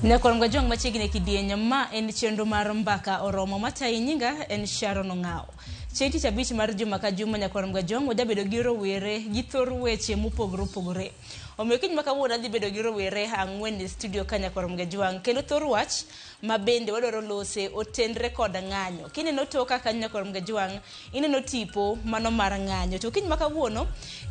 Nyakoromga jong machiegni kidieny ma en chenro mar mbaka oromo matayi nyinga en Sharon Ong'ao. Chieng' tich abich mar juma ka juma Nyakoromga jong ojabedo gi rowere gi thor weche mopogore opogore. Omiyo kiny ma kawuono adhi bedo gi rowere ang'wen e studio ka Nyakoromga jwang' kendo thor wach ma bende wadwaro lose otenre kod ng'anyo. Kineno toka ka Nyakoromga jwang' ineno tipo mano mar ng'anyo. To kiny ma kawuono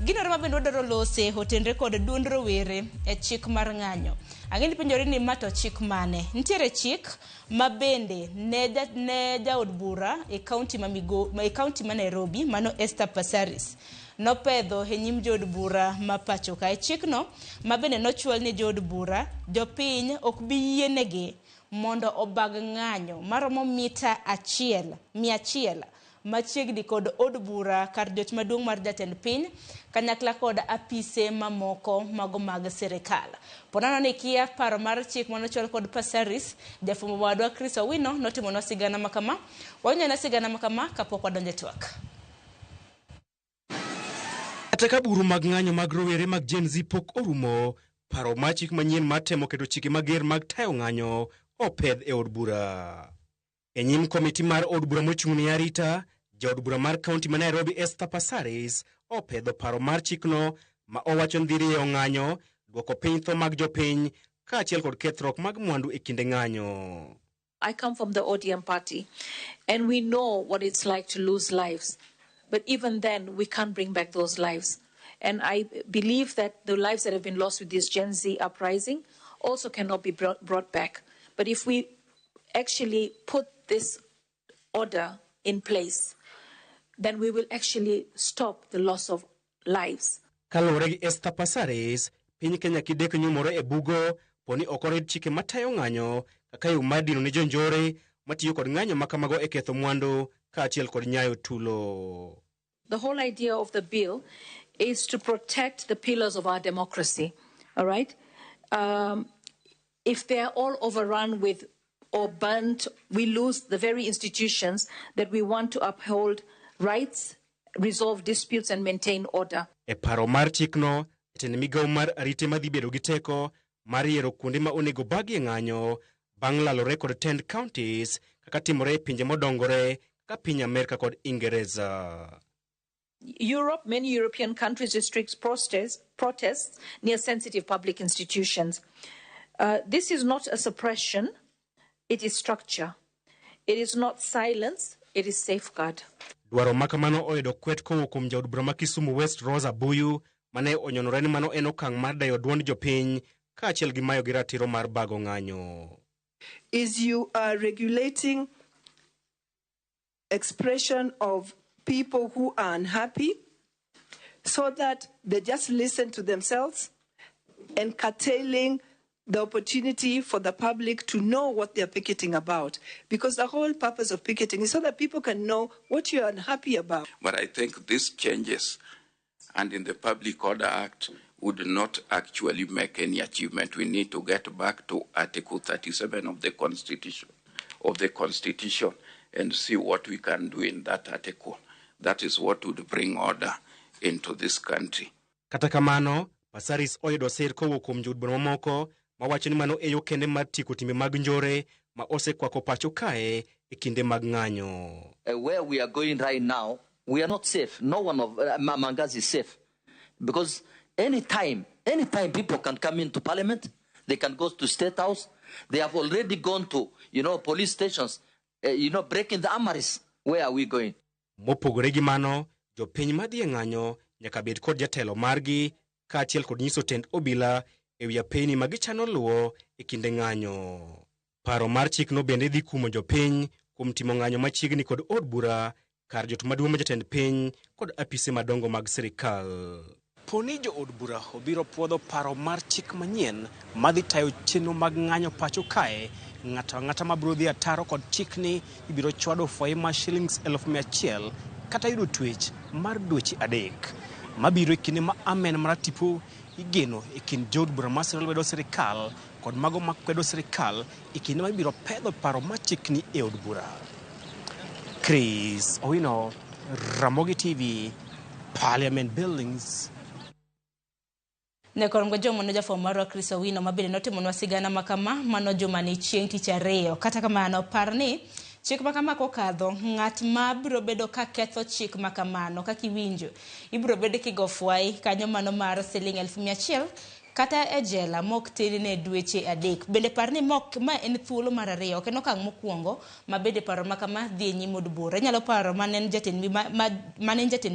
ginore ma bende wadwaro lose otenre kod duond rowere e chik mar ng'anyo. Ang'eni penjori ni ma to chik mane? Nitiere chik ma bende ne jaod bura e kaunti ma Nairobi mano Esther Passaris nopedho e nyim jood bura ma pacho ka. E chikno ma bende nochwal ni jood bura jopiny ok bi yienegi mondo obag ng'anyo maromo mita 100 machiegni kod od bura kar jot maduong' mar jatend piny kanyakla kod apise mamoko mago mag sirikal. Ponano ni kia paro mar chik manochwal kod Passaris, jafwambo wadwa Chris Owino notimo sigana makama. Wanyona sigana makama kapok wadonje twak. Kata ka buru mag ng'anyo mag rowere mag Gen Z pok orumo, paro mar chik manyien mar temo keto chike mager mag tayo ng'anyo opedh e od bura. E nyim komiti mar od bura mochung' ne arita, jaod bura mar kaunti ma Nairobi Esther Passaris opedho paro mar chikno ma owacho ni dhi rieyo ng'anyo, dwoko piny tho mag jopiny kaachiel kod kethruok mag mwandu e kinde ng'anyo. I come from the ODM party, and we know what it's like to lose lives. But even then, we can't bring back those lives. And I believe that the lives that have been lost with this Gen Z uprising also cannot be brought back. But if we actually put this order in place, then we will actually stop the loss of lives. Kalore gi Esther Passaris, piny Kenya kidek nyumore e bugo poni okored chike matayo ng'anyo kaka yo madino ne jonjore matiyo kod ng'anyo makamago e ketho mwandu kaachiel kod nyayo tulo. The whole idea of the bill is to protect the pillars of our democracy, all right? If they're all overrun with or burnt, we lose the very institutions that we want to uphold rights, resolve disputes and maintain order. E paro mar chikno, jatend migawo mar arite madhi bedo gi teko mar yiero kuonde ma onego bagie ng'anyo bang' lalore kod 10 counties kaka timore e pinje modongore kaka piny Amerika kod Ingereza. Europe, many European countries restrict protests near sensitive public institutions. This is not a suppression, it is structure. It is not silence, it is safeguard. Dwaro makamano oyudo kwet kowuok kuom jaod bura ma Kisumu West Rosa Buyu mane onyonore ni mano en okang' mar dayo duond jopiny kaachiel gi mayo gi ratiro mar bago ng'anyo. Is you are regulating expression of people who are unhappy so that they just listen to themselves and curtailing the opportunity for the public to know what they're picketing about. Because the whole purpose of picketing is so that people can know what you're unhappy about. But I think these changes and in the Public Order Act would not actually make any achievement. We need to get back to Article 37 of the Constitution and see what we can do in that article. That is what would bring order into this country. Kata kamano, Passaris oyudo sir kowuok kuom jood bura mamoko mawacho ni mano eyo kende mar tieko timbe mag njore ma osekwako pacho kae e kinde mag ng'anyo. Where we are going right now, we are not safe. No one of among us is safe. Because anytime people can come into parliament, they can go to State House. They have already gone to, police stations, breaking the armories. Where are we going? Mopogore gi mano, jopiny madhi e ng'anyo nyaka bed kod jatelo margi kaachiel kod nyiso tend obila e wi apeyni ma gichano luwo e kinde ng'anyo. Paro mar chikno bende dhi kumo jopiny kuom timo ng'anyo machiegni kod od bura, kar jot maduong' ma jatend piny kod apise madongo mag sirikal. Poni jo od bura obiro puodho paro mar chik manyien madhi tayo chenro mag ng'anyo pacho kae, ng'ata mabiro dhi ataro kod chikni ibiro chwado fwai ma shillings 100,000 kata yudo twech mar dweche 3. Mabiro e kinde ma amen mar tipo igeno e kind jood bura ma lwedo sirikal kod mago makwedo sirikal e kinde ma ibiro pedho paro mar chikni e od bura. Chris Owino, Ramogi TV, Parliament Buildings. Ne korongo jomo no jafo marwa Chris Owino mabende notimonwa sigana makama mano juma ni chieng' tich ariyo. Kata kamano parni chik makama kokadho ng'at ma biro bedo ka ketho chik makamano kaka iwinjo ibiro bedo kigo fwai kanyo mano mar siling 100,000 kata e jela mok tedine dweche adek. Bende parni mok ma en thuolo mar ariyo kendo okang' mokwongo ma bende paro makama dhi nyime od bura. Inyalo paro manen jatend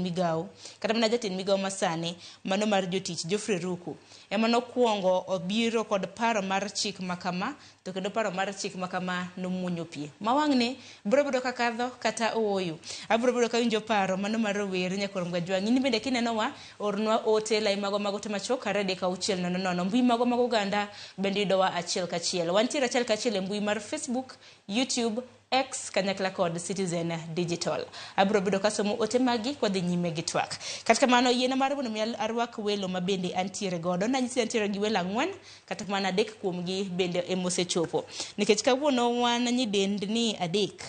migawo kata mana jatend migawo masani mano mar jotich Geoffrey Ruku ema nokwongo obiro kod paro mar chik makama to kendo paro mar chik makama nomuonyo pie mawang'ne biro bedo kakadho kata ooyo. Abiro bedo kawinjo paro mano mar rowere Nyakorom Gajwang'. In bende kinenowa ornwa ote lai mago te machok kare deka auchiel nono mbui mago oganda bende yudowa achiel kachiel. Wantiere achiel kachiel e mbui mar Facebook, YouTube, X kanyakla kod Citizen Digital. Abiro bedo kasomo ote magi kwa dhi nyime gi twak. Kata kamano yiena mar mondo mi arwak welo mabende antiere godo. Nanyisi antiere gi welo 4 kata kamano adek kuomgi bende emosechopo. Nikech kawuono wan nyidendni adek.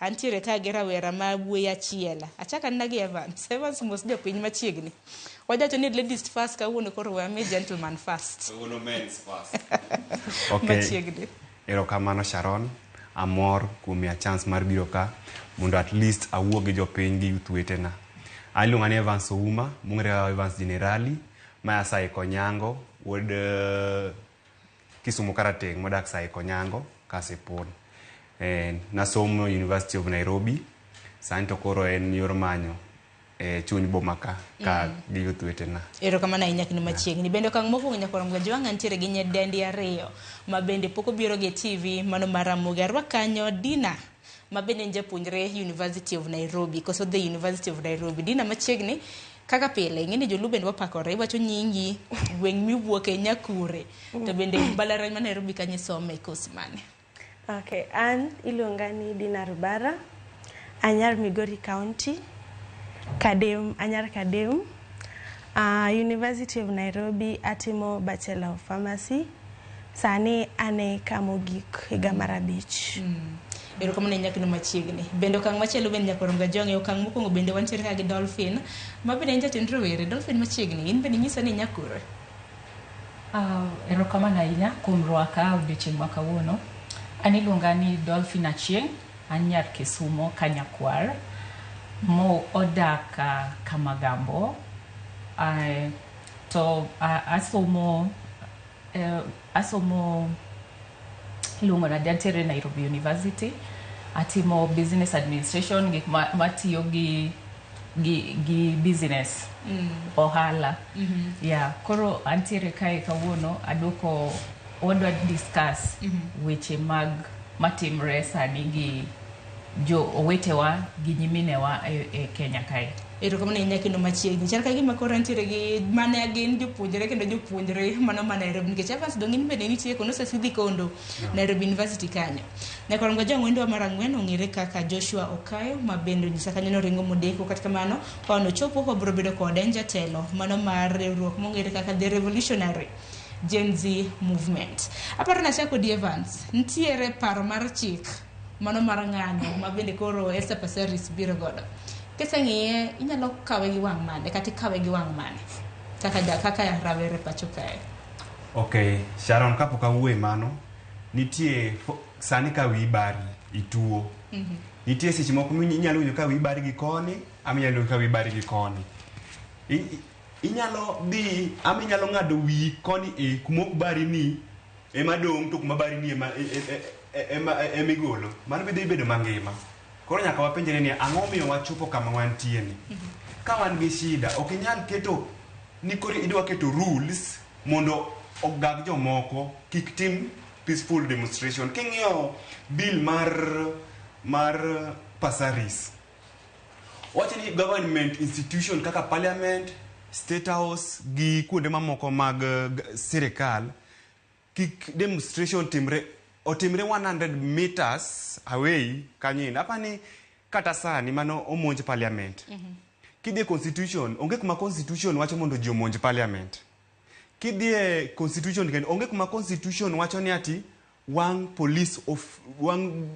Antiere ka gi rawera ma wuoyi achiel. Achaka nagi Evans mos jopiny machiegni. Wajacho ni ladies first kawuono koro we me gentleman first. Kawuono men's first. Okay. Machiegni. Erokamano Sharon. Amor kuom ya chance mar biro ka mondo at least awuo gi jopiny gi youth wetena. Aluonga ni Evans Ouma, mungre Evans Generali, ma Sai Konyango, wod Kisumu Karateng, modak Sai Konyango, Kasepon. Nasomo University of Nairobi, santo koro en yor manyo chuny boma ka gi youth wetena. Erokamano ahinya kendo machiegni. Bende okang' mokwongo Nyakorom Gajwang' antiere gi nyidendi ariyo ma bende pok obiro gi TV mano mar Ramogi. Arwak kanyo Dina ma bende en japuonjre University of Nairobi, koso the University of Nairobi. Dina machiegni kaka pile ing'eni joluo bende wapakore iwacho nyingi gweng' miwuoke Nyakure to bende mbalariany ma Nairobi kanyo isome kosi mane? Okay, an iluonga ni Dina Rubara, anyar Migori County, anyar Kadem, University of Nairobi atimo Bachelor of Pharmacy, sani ane kamogik higa mar 5. Erokamano nyakino machiegni. Bende okang' machielo bende Nyakorom Gajwang', okang' mokwongo bende wantiere ka gi Dolphin ma bende en jatend rowere. Dolphin machiegni in bende nyiso ni Nyakure. Erokamano ahinya kuom rwaka odiochieng' ma kawuono. An iluonga ni Dolphin Achieng', an nyar Kisumo Kanyakwar, mo odak Kamagambo. Asomo luongo na antiere Nairobi University. Atimo business administration, gik matiyo gi business ohala. Yeah, koro antiere kae kawuono adwoko wadwa discuss weche mag matimre sani gi jo owetewa gi nyiminewa e Kenya kae. Erokamano nyakino machiegni. Chal ka gima koro antiere gi mane gin jopuonjre kendo jopuonjre mano ma Nairobi nikech Evans dong'in bende nitie kono sesidhi kondo Nairobi University kanyo. Nyakorom Gajwang' wendo mar 4 ong'ere kaka Joshua Okayo ma bende nyisa kanyo no ringo modeko kata kamano kono chopo obro bedo kod jatelo mano mar riwruok mong'ere kaka The Revolutionary Gen Z Movement. Aparo na chako di Evans ntiere paro mar chik mano mar ng'anyo ma bende koro Esther Passaris biro godo. Keseng'iye inyalo kawe gi wang' mane kata kawe gi wang' mane kaka rawere pacho kae. Okay, Sharon kapok awuoye mano nitie sani ka wi bari ituo. Nitie seche moko inyalo winjo ka wi bari gi koni, aminyalo ka wi bari gi koni. Inyalo di aminyalo ng'ado wi koni kumok bari ni ema dong' to kuma bari ni ema igolo. Mano bedo mangima. Koro nyaka wapenjre ni ang'o miyo wachopo kama wantie ni. Ka wan gi shida, ok inyal keto ni koro idwa keto rules mondo ogag jomoko kik tim peaceful demonstration. King'iyo bill mar Passaris, wacho ni government institution kaka parliament, state house gi kuonde mamoko mag sirikal kik demonstration otimre 100 meters away kanyin. Apani kata sani mano omonj parliament. Kidie constitution, onge kuma constitution wacho mondo ji omonj parliament. Kidie constitution kendo onge kuma constitution wacho ni ati wang police of wang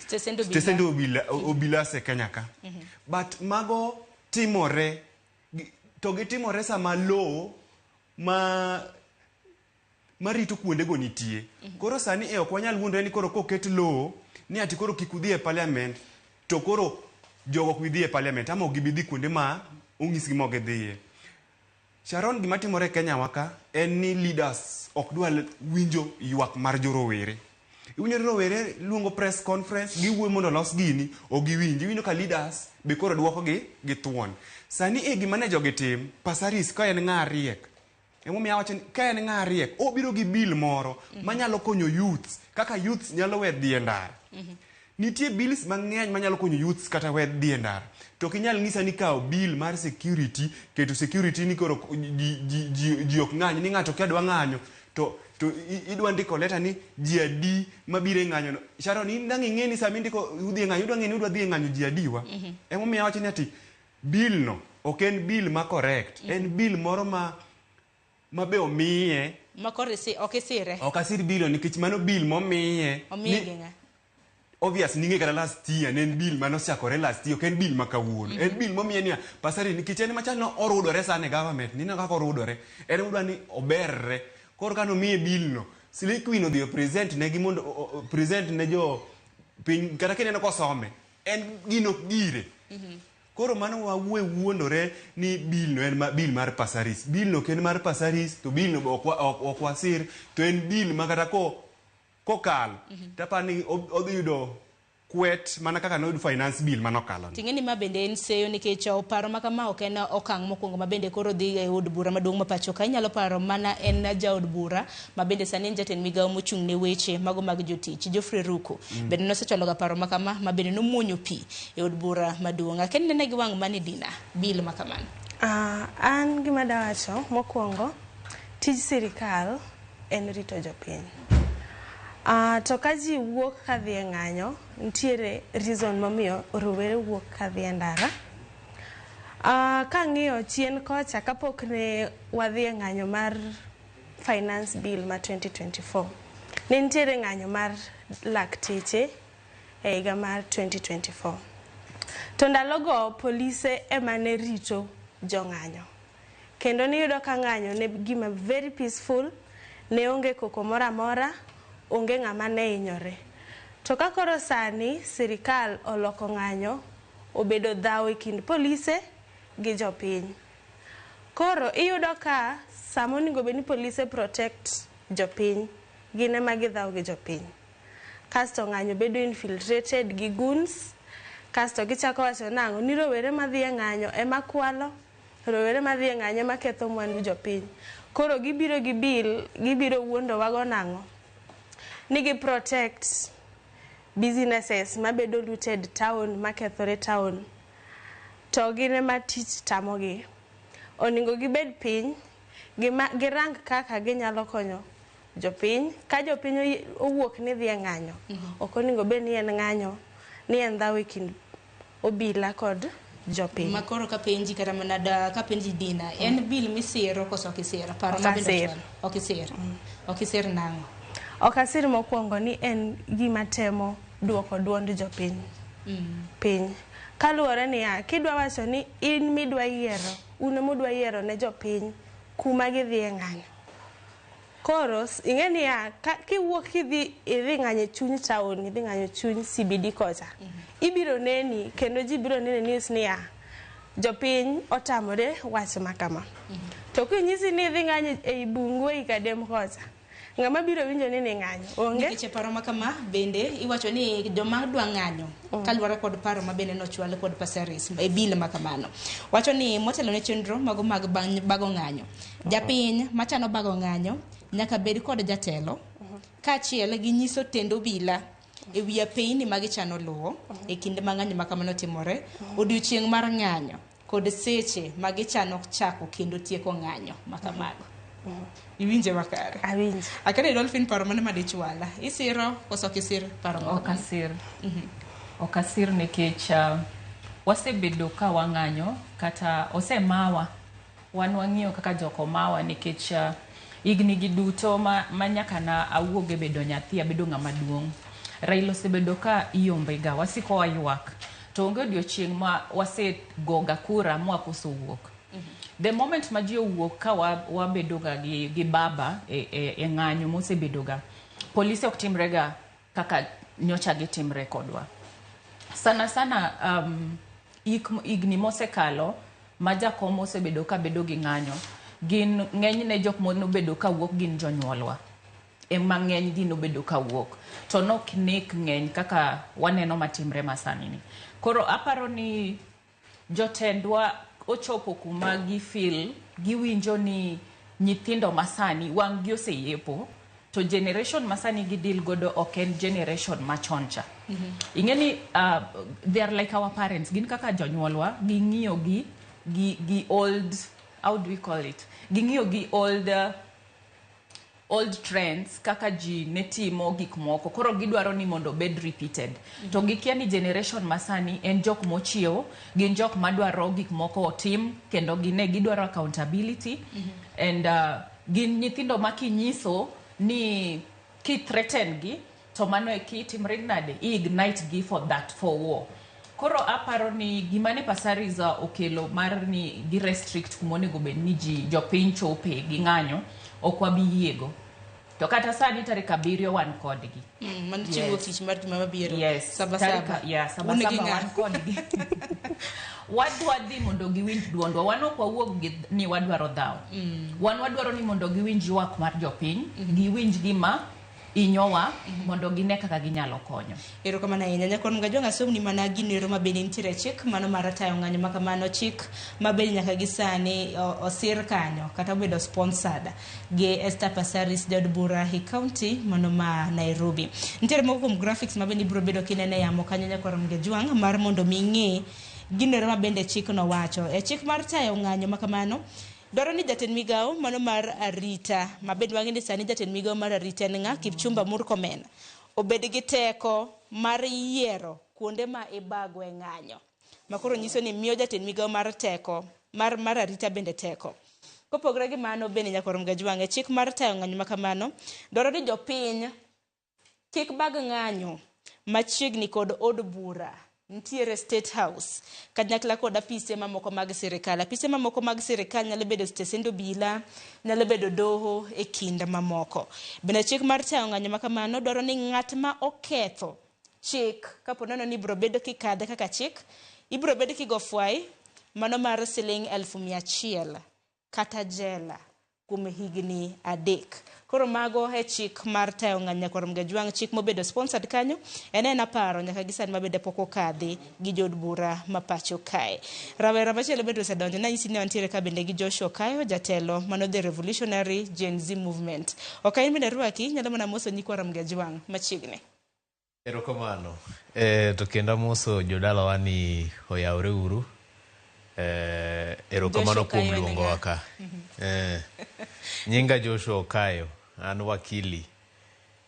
stesendo obila se Kenya ka. But mago timore to gitimore sama law marito kuonde go nitie. Koro sani ok wanyal wuondre ni koro koket law ni ati koro kik udhi e parliament to koro jogo ok dhi e parliament ama ok gibi kuonde ma ong'isgi ma ok gidhiye. Sharon, gima timore e Kenya waka en ni leaders ok dwa winjo ywak mar jorowere. Iwinjo rowere luongo press conference, giwuoyo mondo los gini, ok giwinji. Iwinjo ka leaders be koro duokogi gi thuon. Sani gima ne jogi tim, Pasaris ka en ng'a riek. Emomiyo awacho ni ka en ng'a riek, obiro gi bill moro manyalo konyo youths, kaka youths nyalo we dhi e ndara. Nitie bills mang'eny manyalo konyo youths kata we dhi e ndara. To kinyal ng'isa ni kao bill mar security, keto security ni koro ji ok ng'anyo, ni ng'ato ka dwa ng'anyo to idwa ndiko leta ni ji adi mabiro e ng'anyo no. Sharon, indang ing'e ni sami ndiko udhi e ng'anyo, udwa ng'e ni udwa dhi e ng'anyo ji adi wa. Emomiyo awacho ni ati bill no ok en bill ma correct, en bill moro mabe omiye ok asir bill nikech mano bill momiye obvious ninge kata last year ne en bill mano chakore last year, ok en bill makawuono. En bill momiye ni Pasari nikech en machal no orudore sane government ni na kaka orudore en udwa ni oberre. Koro kano miye bill no Slay Queen odhi present ne gi mondo present ne jo piny kata kineno kosome en gino gire. Koro mano wuondore ni bill no en bill mar Pasaris. Bill no ken mar Pasaris to bill no ok wasir to en bill makata kokal tapani odhi yudo kwet mana kaka no finance bill manokalo. Ting'eni ma bende en seyo nikech paro ma kama ok en okang' mokwongo ma bende koro dhi e od bura maduong' ma pacho ka. Inyalo paro mana en jaod bura ma bende sani en jatend migawo mochung' ne weche mago mag jotich, Geoffrey Ruku. Bende nosechwalo ga paro ma kama ma bende nomuonyo pi e od bura maduong'. Aken nene gi wang' mani Dina bill ma kamano. An gima dawacho mokwongo, tij sirikal en rito jopiny. To ka ji wuok ka dhi e ng'anyo, nitiere reason momiyo rowere wuok ka dhi e ndara. Ka ng'iyo chien kocha kapok ne wadhi e ng'anyo mar finance bill ma 2024, ne nitiere ng'anyo mar lakteche e higa mar 2024. To ndalogo polise ema ne rito jo ng'anyo. Kendo niyudo ka ng'anyo ne gima very peaceful, ne onge koko mora mora, onge ng'ama ne hinyore. To ka koro sani sirikal oloko ng'anyo obedo dhaw e kind polise gi jopiny. Koro iyudo ka sama onego bed ni polise protect jopiny, gin ema gidhaw gi jopiny. Kasto ng'anyo bedo infiltrated gi goons, kasto gichako wacho nang'o ni rowere madhi e ng'anyo ema kwalo, rowere madhi e ng'anyo ema ketho mwandu jopiny. Koro gibiro gi bill, gibiro wuondo wago nang'o ni gi protect businesses mabedo looted town, makethore town. To gin ema tich tamogi. Oningo gibed piny, girang kaka ginyalo konyo jopiny. Ka jopiny owuok ni dhi e ng'anyo, ok oningo bed ni en ng'anyo, ni en dhaw e kind obila kod jopiny. Makoro ka penji kata mana ka penji Dina, en bill misiro koso kisiro? Paro mabendo ok isiro. Ok isiro nang'o? Ok asir mokwongo ni en gima temo duoko duond jopiny piny. Kaluwore ni kidwa wacho ni in midwa yiero, un mudwa yiero ne jopiny kuma gidhi e ng'anyo. Koro ing'e ni kiwuok idhi ng'anyo chuny town, idhi ng'anyo chuny CBD kocha, ibiro neni kendo ji biro nene news ni jopiny otamore wach makama. To kinyisi ni idhi ng'anyo e bungu e Kadem kocha, ng'ama biro winjo ni ng'anyo onge. Nikech paro ma kama bende iwacho ni joma dwa ng'anyo kaluwore kod paro ma bende nochwal kod Pasaris e bill ma kamano, wacho ni motelo ne chenro mago mag bago ng'anyo, japiny machano bago ng'anyo nyaka bed kod jatelo kaachiel gi nyiso tendo obila e wiya piny ma gichano luwo e kinde ma ng'anyo ma kamano timore, odiochieng' mar ng'anyo kod seche ma gichano chako kendo tieko ng'anyo ma kamago. Iwinje makare? Awinje. Akane Dolphin paro mane madichwala? Isiro koso kisir paro ma? Ok asir. Ok asir nikech wasebedo ka wang'anyo kata osemawa. Wan wang'iyo kaka joko mawa nikech igni gi duto ma nyaka na awuoge bedo nyathi abedo ng'ama duong'. Raila osebedo ka iombega, wasiko waywak. To onge odiochieng' ma wasegoga kura mwakoso wuok. the moment ma ji owuok ka wabedoga gi baba e ng'anyo mosebedoga, polisi ok timrega kaka nyocha gitimre kodwa. Sana sana igni mosekalo ma jakom osebedo ka bedo gi ng'anyo, gin ng'enyne jok mobedo ka wuok gin jonyuolwa. Ema ng'eny gi nobedo ka wuok. To nok nek ng'eny kaka waneno matimre masani ni. Koro aparo ni jotendwa ochopo kuma giwinjo ni nyithindo masani wang' gi oseyepo, to generation masani gidil godo ok en generation machoncha. Ingeni they are like our parents, gin kaka jonyuolwa, ging'iyo gi old, how do we call it, ging'iyo gi old trends kaka ji netimo gik moko, koro gidwaro ni mondo bed repeated. To gikia ni generation masani en jok mochiewo, gin jok madwaro gik moko otim, kendo gidwaro accountability, and gin nyithindo makinyiso ni ki threaten gi, to mano e kitimre nade, ignite gi for war. Koro aparo ni gimane Pasariza okelo mar ni gi restrict kumonego bed ni jopiny chope gi ng'anyo, ok wabi yiego. To kata sani tarik 7 wan kodgi. Man chiwo tich mar juma mabiro. Yes. Saba. Wan kodgi. Wadhi mondo giwinj duondwa. Wan ok wawuok ni wadwaro dhaw. Wan wadwaro ni mondo giwinj ywak mar jopiny, giwinj gima inyowa mondo gine kaka ginyalo konyo. Erokamano ahinya. Nyakon Gajwang' asomni mana ginero mabende nitiere chik mano mar tayo ng'anyo makamano, chik mabende nyaka gisani osir kanyo kata obedo sponsored gi Esther Passaris jod bura e county mano ma Nairobi. Nitiere moko kuom graphics mabende ibiro bedo kinene yamo kanyo Nyakon Gajwang' mar mondo ming'e ginero mabende chik no wacho. E chik mar tayo ng'anyo makamano dwaro ni jatend migao mano mar arita, mabende wang'e ni sani jatend migao mar arita en ng'a, Kipchumba Murkomen, obed gi teko mar yiero kuonde ma ibagwe ng'anyo. Makoro nyiso ni miyo jatend migao mar teko mar arita bende teko. Kopogre gi mano bende Nyakon Gajwang', chik mar tayo ng'anyo makamano dwaro ni jopiny kik bag ng'anyo machiegni kod od bura, nitiere State House, kanyakla kod apise mamoko mag sirikal. Apise mamoko mag sirikal nyalo bedo stesend obila, nyalo bedo doho e kinda mamoko. Bende chik mar tayo ng'anyo makamano dwaro ni ng'at ma oketho chik, kapo nono ni ibiro bedo kikadhe kaka chik, ibiro bedo kigo fwai mano mar siling 100,000 kata jela kuom higni 3. Koro mago e chik mar tayo ng'anyo Nyakon Gajwang', chik mobedo sponsored kanyo en aparo nyaka gisani mabende poko kadhi gi jod bura mapacho kae. Rawera machielo bende osedonjo na nyisi ni wantiere ka bende gi Joshua Kayo, jatelo mano the Revolutionary Gen Z Movement. Okain bende rwaki, nyalo mana moso Nyakon Gajwang' machiegni. Erokamano. To kendo moso jodala wani oyawre uru. Erokamano kuom luongo waka. Nyinga Joshua Kayo, an wakili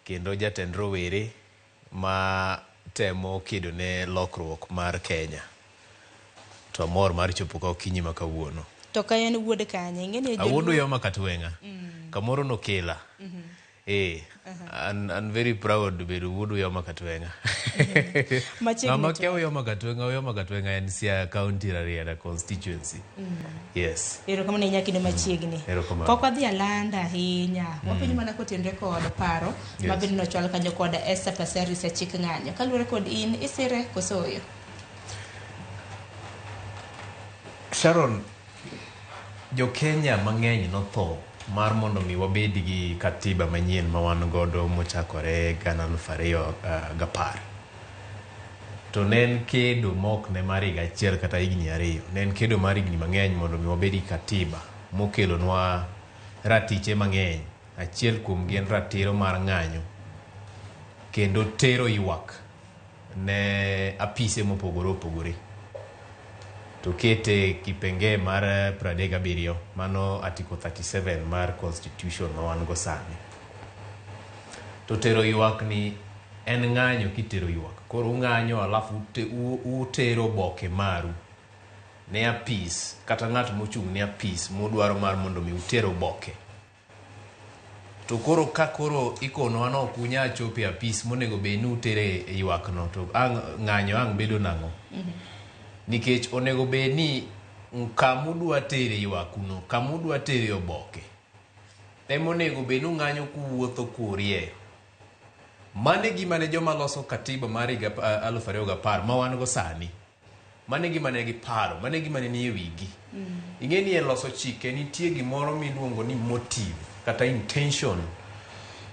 kendo jatend rowere ma temo kedo ne lokruok mar Kenya. To amor mar chopo ka okinyi ma kawuono. To ka en wuod kanye ngene awuono yo makatwenga. Kamoro no kela. I'm very proud to be wuodu yo makatwenga. Mama kewo yo makatwenga en Siaya County area constituency. Yes. Erokamano inya kinde machiegni. Pok wadhi alanda ahinya. Wapenjo mana kotenre kod paro mabende nochwal kanyo kod Esther Passaris e chik ng'anyo. Kaluwore kod in isire kosoyo. Sharon, jo Kenya mang'eny notho mar mondo mi wabed gi katiba manyien ma wan godo mochakore 2010. To nen kedo mok ne mar higa achiel kata higni 2. Nen kedo mar higni mang'eny mondo mi wabed gi katiba mokelonwa ratiche mang'eny. Achiel kuom gi en ratiro mar ng'anyo kendo tero ywak ne apise mopogore opogore. To kete kipenge mar 37, mano article 37 mar constitution ma wan go sani. To tero ywak ni en ng'anyo kitero ywak. Koro ng'anyo alafu utero boke maru ne apis kata ng'at mochung' ne apis modwaro mar mondo mi utero boke. To koro ka koro ikono ano kunya chopi apis monego be ni utere ywak no, to ng'anyo ang bedo nango. Nikech onego be ni kamudwa tere ywakuno, kamudwa tere oboke, emonego benu ng'anyo kuwuotho kurieyo. Mane gima ne joma loso katiba mar higa 2010 ma wan go sani, mane gima ne giparo, mane gima ne nie wigi. Ing'e ni e loso chike nitie gimoro miluongo ni motive kata intention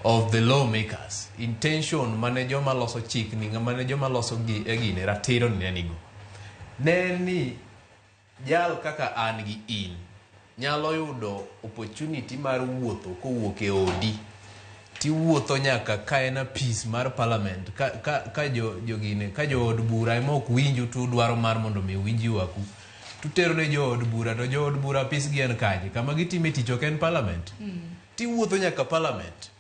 of the lawmakers. Intention mane joma loso chik ni, mane joma loso gine ratiro ni nenigo. Ne ni jal kaka an gi in nyalo yudo opportunity mar wuotho kowuok e odi, ti wuotho nyaka ka en apis mar parliament, ka jogine, ka jo od bura ema ok winju tu dwaro mar mondo mi winji waku, tutero ne jo od bura, to jo od bura apis gi en kaje kama gitime tich ok en parliament. Ti wuotho nyaka parliament.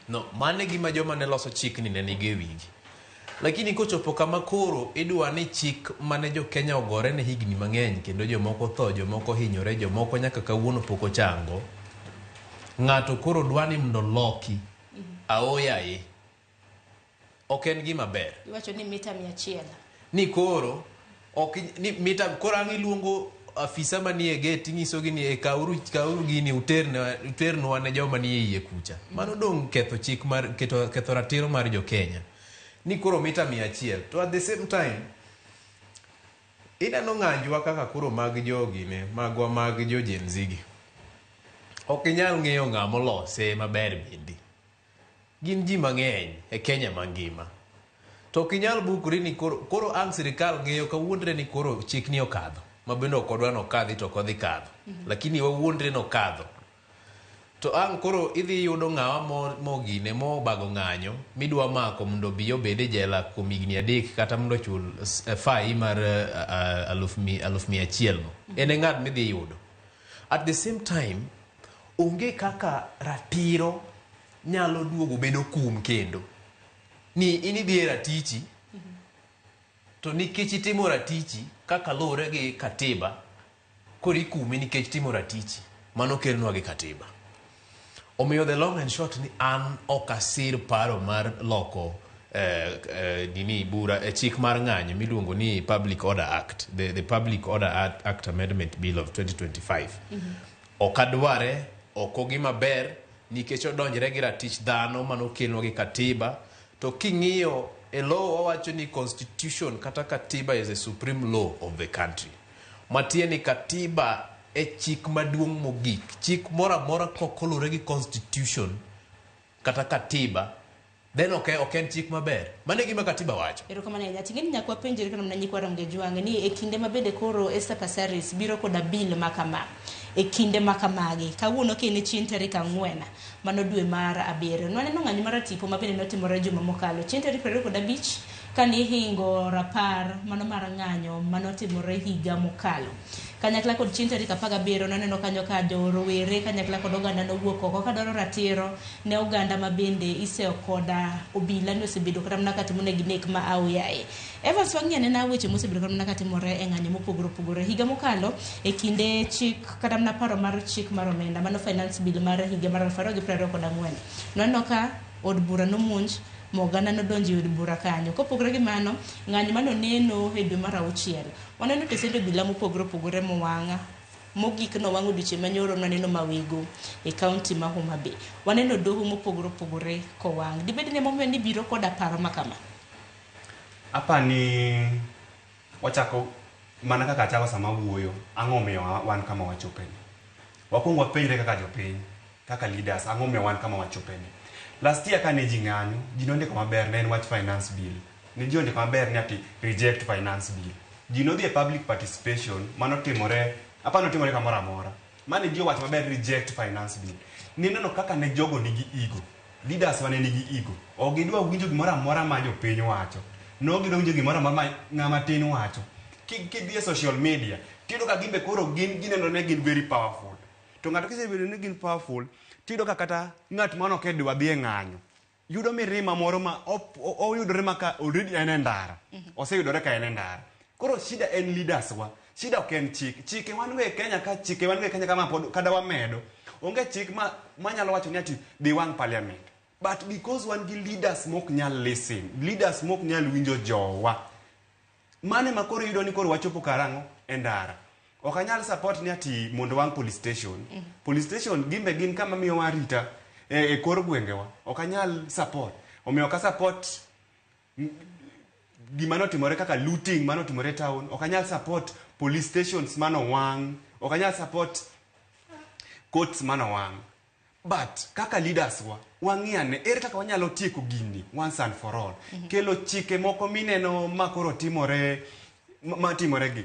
No, mane gima joma ne loso chik ni ne nigi e wigi. Lakini kochopo kama koro idwa ni chik mane jo Kenya ogore ne higni mang'eny, kendo jomoko tho, jomoko hinyore, jomoko nyaka kawuono poko chango, ng'ato koro dwani mondo loki aoyaye, ok en gima ber. Iwacho ni mita 100 ni koro ok ni mita koro ang' iluongo afisa manie gate nyiso gi ni kauru gini uternwa ne joma nie iye kucha. Mano dong' ketho chik mar ketho ratiro mar jo Kenya. Ni koro mita 100 to at the same time inano ng'anjwa kaka koro mag jogine magwa mag jo Gen Z gi ok inyal ng'eyo ng'ama olose maber bende. Gin ji mang'eny e Kenya mangima, to ok inyal bukri ni koro ang' sirikal ng'eyo kawuondre ni koro chik ni okadho, ma bende ok odwa nokadhi to kodhi kadho, lakini wawuondre nokadho. To ang' koro idhi yudo ng'awa mogine mobago ng'anyo midwa mako mondo bi obede jela kuom higni 3 kata mondo chul fai mar 100,000 no. En ng'at midhi yudo. At the same time, onge kaka ratiro nyalo duogo bedo kum kendo. Ni inidhi e ratichi, to nikech itimo ratichi kaka lure gi katiba, kori kumi nikech timo ratichi. Mano kelnwa gi katiba. Omiyo the long and short ni an okasir paro mar loko nini bura chik mar ng'anyo miluongo ni Public Order Act, the Public Order Act Amendment Bill of 2025. Okadware, okogima ber, nikech odonjre gi ratich dhano manokelnwa gi katiba. To king'iyo e law wawacho ni constitution kata katiba is the supreme law of the country. Matie ni katiba e chik maduong' mogik. Chik mora mora kokolore gi constitution kata katiba, then ok en chik maber. Mane gima katiba wacho. Ero kama ne tingeni nyakwa penjere kana mnanyi kwa ramge juange ni e kinde mabende koro Esther Passaris biro koda bill makama. E kinde makamagi kawuono kene chien tarik 4 mano dwe mar 7. Nwaneno ng'anyo mar tipo mabende notimore juma mokalo chien tarik 25 kani hingo rapar mano mar ng'anyo manotimore higa mokalo. Kanyakla kod chien tarik 17 noneno kanyo ka jo rowere kanyakla kod oganda nowuok oko kadwaro ratiro ne oganda mabende iseo koda obila no sebedo kata mnaka timone gi nek ma aoyaye. Evans wang'ene na weche mosebedo kata mnaka timore e ng'anyo mopogore opogore higa mokalo e kinde chik kata mna paro mar chik mar omenda mano finance bill mar higa mar 2024. Noneno ka od bura nomonj mogana nodonji od bura kanyo. Kopogore gi mano ng'anyo mano neno e dwe mar 6 waneno tesendo bila mopogore opogore mowang'a mogik no wango duche manyoro naneno mawigo e county ma Homa Bay. Waneno doho mopogore opogore ko wang. Dibedi ne momen ni biro koda paro makama. Apa ni wachako mana kaka chako sama wuoyo ang'omiyo wan kama wachopeni. Wakuongo wapenjre kaka jopiny, kaka leaders ang'omiyo wan kama wachopeni. Last year kane ji ng'anyo, ji nondiko maber ne en wach finance bill. Ne ji ondiko maber ni ati reject finance bill. Ji nodhi e public participation manotimore, apa notimore kamoro amora. Mane ji owacho maber reject finance bill. Nineno kaka ne jogo nigi ego. Leaders wane nigi ego. Ok gidwa winjo gimoro amora ma jopiny wacho. No gidwa winjo gimoro amora ma ng'ama tin wacho. Kidhi e social media, tido ka gimbe koro gineno ne gin very powerful. To ng'ato kisebedo ni gin powerful, tido ka kata ng'at mano kedwa dhi e ng'anyo. Yudo mirima moro ma oyudore maka already en ndara. Oseyudore ka en ndara. Koro shida en leaders wa. Shida ok en chik. Chike wan go e Kenya ka chike wan go e Kenya kama pod kada wamedo. Onge chik manyalo wacho ni ati dhi wang parliament. But because wan gi leaders mok nyal listen, leaders mok nyal winjo jowa. Mane makoro yudo ni koro wachopo karang'o e ndara. okanyal support ni ati mondo wang police station. Police station gimbe gin kama miyo warita e kor gwengewa. Okanyal support. Omiyo ka support gimano timore kaka looting mano timore town. Okanyal support police stations mano wang. Okanyal support courts mano wang. But kaka leaders wang'iane ere kaka wanyalo tieko gini once and for all. Kelo chike moko mineno makoro timore matimore gi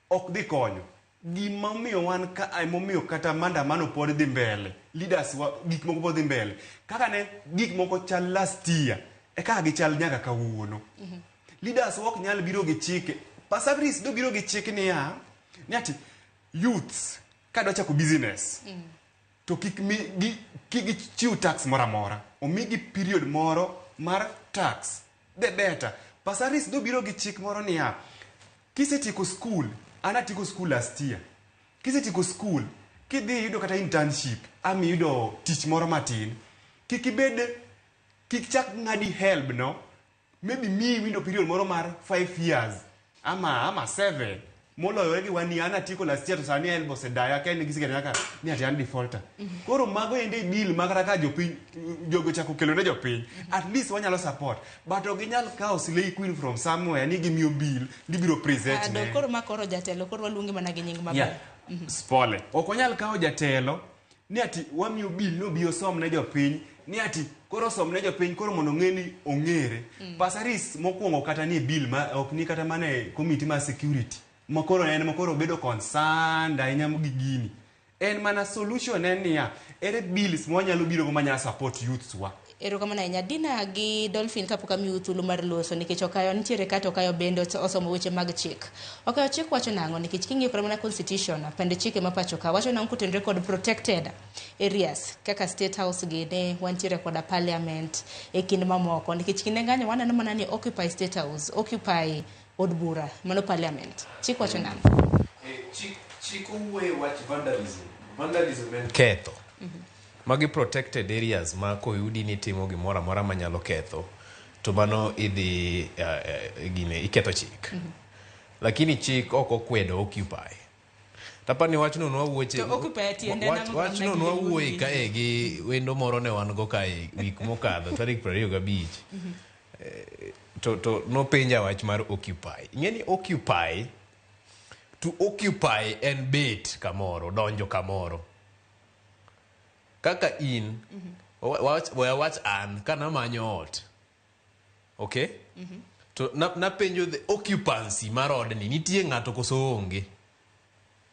ok dhi konyo. Gima miyo wan ka momiyo kata maandamano pod dhi mbele. Leaders gik moko pod dhi mbele. Kaka ne gik moko chal last year e kaka gichal nyaka kawuono. Leaders ok nyal biro gi chike. Pasabris do biro gi chike ni ati youths kadwa chako business. To kik chiw tax mora. Omigi period moro mar tax. The better. Pasaris do biro gi chik moro ni kisetieko school, anatieko school last year. Kisetieko school, kidhi yudo kata internship, ami yudo tich moro matin. Kik chak ng'adi help no. Maybe me window period moro mar 5 years. Ama 7. Moloyo gi wani anatieko last year to sani elbo sedaya ka nigi sigara nyaka ni ati an defaulter. Koro mago ende deal makata ka jopiny jogo chako kelo ne jopiny. At least wanyalo support. But oginyal kawo Slay Queen from somewhere ni gimiyo bill libiro present ne. Koro makoro jatelo koro waluonge mana gi nying maber. Spole. Ok onyal kawo jatelo ni ati wamiyo bill no biyo som ne jopiny ni ati koro som ne jopiny koro mondo ng'eni ong'ere. Pasaris mokwongo kata ni bill ma ok ni kata mane committee ma security. Makoro bedo concerned ahinya gi gini. En mana solution en niya ere bills mwanyalo biro go manya support youths wa. Erokamano ahinya. Dina gi Dolphin kapok amiyo thuolo mar loso nikech Okayo nitiere kata Okayo bende osomo weche mag chik. Okayo chik wacho nang'o nikech king'iyo kata mana constitution pende chike ma pacho ka wacho nang'o kotenore kod protected areas kaka state house gine wantiere kod parliament e kind mamoko nikech kinde ng'anyo waneno mana ni occupy state house, occupy od bura mano parliament. Chik wacho nang'o? Chik owuoyo wach vandalism en ketho. Magi protected areas ma koyudi ni timo gimoro amora manyalo ketho to mano idhi iketho chik. Lakini chik ok okwedo occupy. Tapani wachno nwawuoche wachno nwawuoye kae gi wendo moro ne wan go kae wik mokadho tarik 25 to nopenja wach mar occupy. Ing'eni occupy, to occupy en bet kamoro, donjo kamoro. Kaka in, wach an, kana manyo ot. Okay? To napenjo the occupancy mar odni, nitie ng'ato koso onge.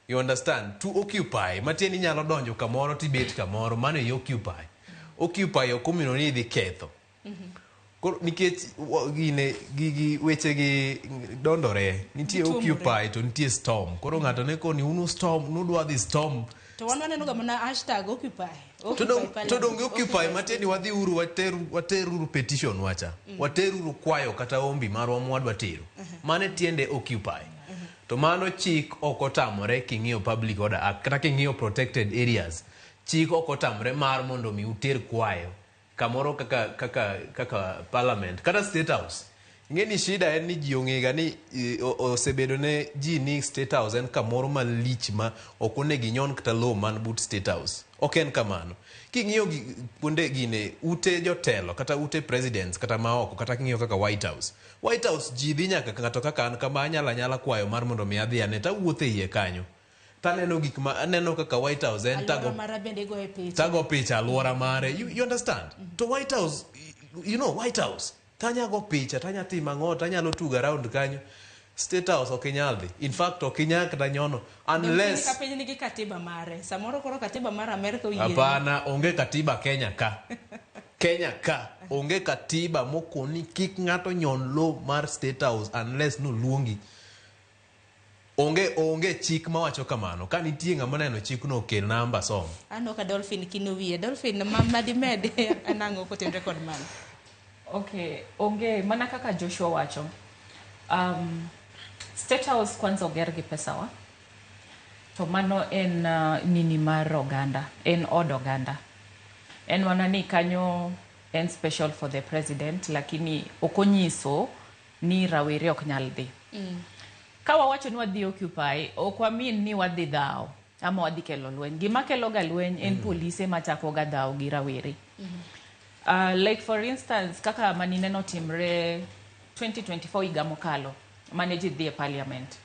You understand? To occupy, matieni nyalo donjo kamoro tibet kamoro, mano e occupy. Occupy okumino ni idhi ketho. Nikech gigi weche gi dondore, nitie occupy to nitie storm. Koro ng'ato ne koni unu storm, nudwa dhi storm. To wan waneno ga mana hashtag occupy. To donge occupy matieni wadhi uru wateruru petition wacha. Wateruru kwayo kata ombi marwa mwadwa tero. Mane tiende occupy. To mano chik okotamore king'iyo public order act kata king'iyo protected areas. Chik okotamore mar mondo mi uter kwayo. Kamoro kaka parliament kata state house. Ingeni shida en ni ji ong'ega ni osebedo ne ji ni state house en kamoro malich ma ok onegi nyon kata low man but state house. Ok en kamano. King'iyo kuonde gine ute jotelo kata ute presidents kata maoko kata king'iyo kaka White House. White House ji dhi nyaka ng'ato kaka an kama anyala kwayo mar mondo mi adhi ane ta wuothe iye kanyo. Taneno gik ma aneno kaka White House en tago picha alwora mare. You understand? To White House, you know, White House tanya go picha, tanya tima ng'o, tanya lo tuga around kanyo. State House okinyal dhi. In fact okinyal kata nyono unless kapiny nigi katiba mare. Samoro koro katiba mar America oyiene. Hapana, onge katiba Kenya ka. Kenya ka onge katiba mokoni kik ng'ato nyon lo mar State House unless no luongi. Onge chik mawacho kamano. Ka nitie ng'ama neno chik no kel namba som. Ano ka Dolphin kino wiye. Dolphin madimed anang'o kotenore kod mano. Okay, onge mana kaka Joshua wacho. State House kwanza oger gi pesawa. To mano en nini mar oganda, en od oganda. En wanani kanyo en special for the president lakini okonyiso ni rawere ok nyal dhi. Ka Kawa wacho ni wadhi Occupy, okwamin ni wadhi dhao ama wadhi kelo lweny. Gima kelo ga lweny en polise machako ga dhao gi rawere. Like for instance, kaka manineno timre 2024 higa mokalo, maneji dhi e parliament.